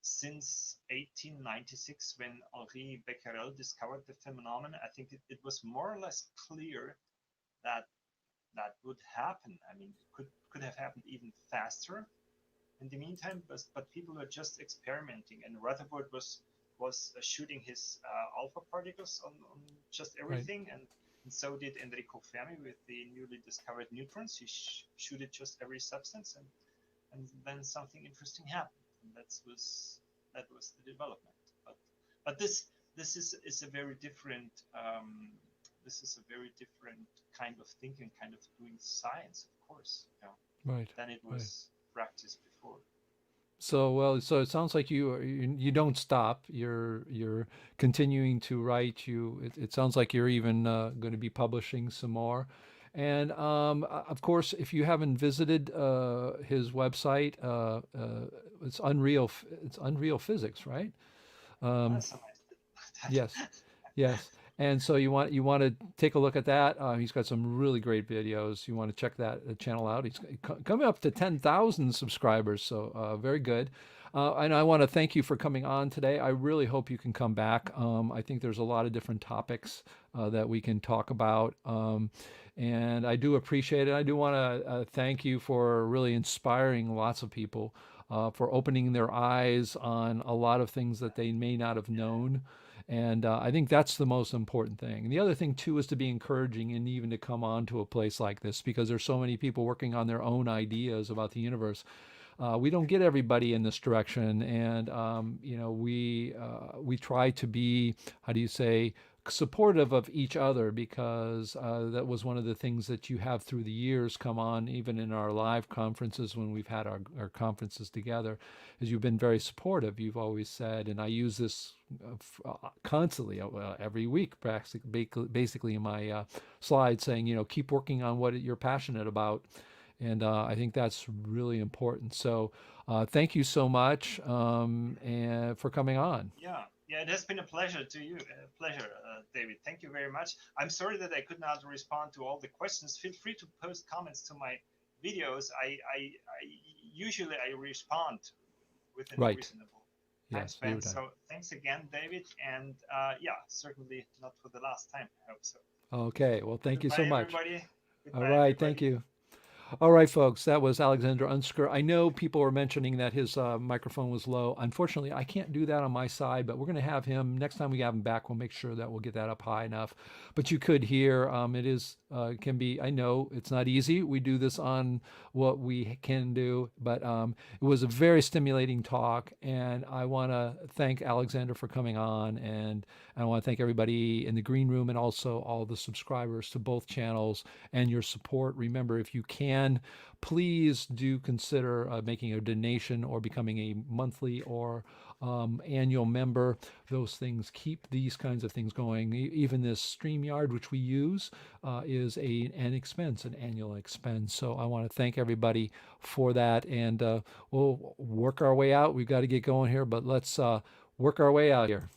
S5: Since 1896, when Henri Becquerel discovered the phenomenon, I think it was more or less clear that that would happen. I mean, it could have happened even faster in the meantime, but people were just experimenting, and Rutherford was shooting his alpha particles on just everything,
S4: Right.
S5: and so did Enrico Fermi with the newly discovered neutrons. He shooted just every substance, and then something interesting happened, and that was the development. But this is a very different this is a very different kind of thinking, kind of doing science, of course,
S4: Right.
S5: than it
S4: Right.
S5: was practiced before.
S4: So well, so it sounds like you don't stop. You're continuing to write. It sounds like you're even going to be publishing some more. And of course, if you haven't visited his website, it's Unreal Physics, right? Um,
S5: That's so nice.
S4: yes, yes. And so you want to take a look at that. He's got some really great videos. You want to check that channel out. He's coming up to 10,000 subscribers, so very good. And I want to thank you for coming on today. I really hope you can come back. I think there's a lot of different topics that we can talk about. And I do appreciate it. I do want to thank you for really inspiring lots of people, for opening their eyes on a lot of things that they may not have known. And I think that's the most important thing. And the other thing, too, is to be encouraging and even to come on to a place like this because there's so many people working on their own ideas about the universe. We don't get everybody in this direction, and we try to be, how do you say, supportive of each other because that was one of the things that you have through the years come on, even in our live conferences when we've had our conferences together, is you've been very supportive. You've always said, and I use this constantly, every week, basically in my slides, saying, keep working on what you're passionate about. And I think that's really important. So thank you so much and for coming on.
S5: Yeah, it has been a pleasure to you. Pleasure, David. Thank you very much. I'm sorry that I could not respond to all the questions. Feel free to post comments to my videos. I usually respond within a reasonable time span. So thanks again, David. And certainly not for the last time. I hope so.
S4: Okay. Well, thank you so much.
S5: Everybody.
S4: All right. Thank you. All right, folks, that was Alexander Unzicker. I know people were mentioning that his microphone was low. Unfortunately, I can't do that on my side, but we're going to have him, next time we have him back, we'll make sure that we'll get that up high enough. But you could hear, can be, I know it's not easy. We do this on what we can do, but it was a very stimulating talk, and I want to thank Alexander for coming on, and I want to thank everybody in the green room and also all the subscribers to both channels and your support. Remember, if you can, please do consider making a donation or becoming a monthly or annual member. Those things keep these kinds of things going. Even this StreamYard, which we use, is an expense, an annual expense. So I want to thank everybody for that, and we'll work our way out. We've got to get going here, but let's work our way out here.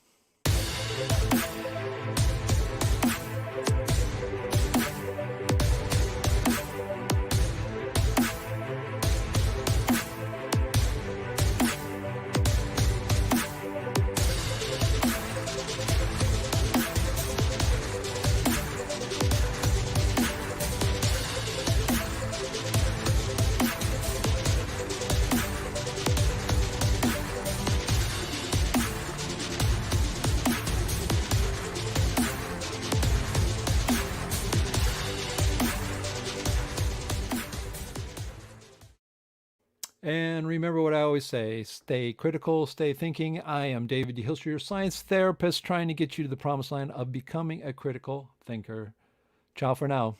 S4: And remember what I always say, stay critical, stay thinking. I am David D. Hilster, your science therapist, trying to get you to the promised land of becoming a critical thinker. Ciao for now.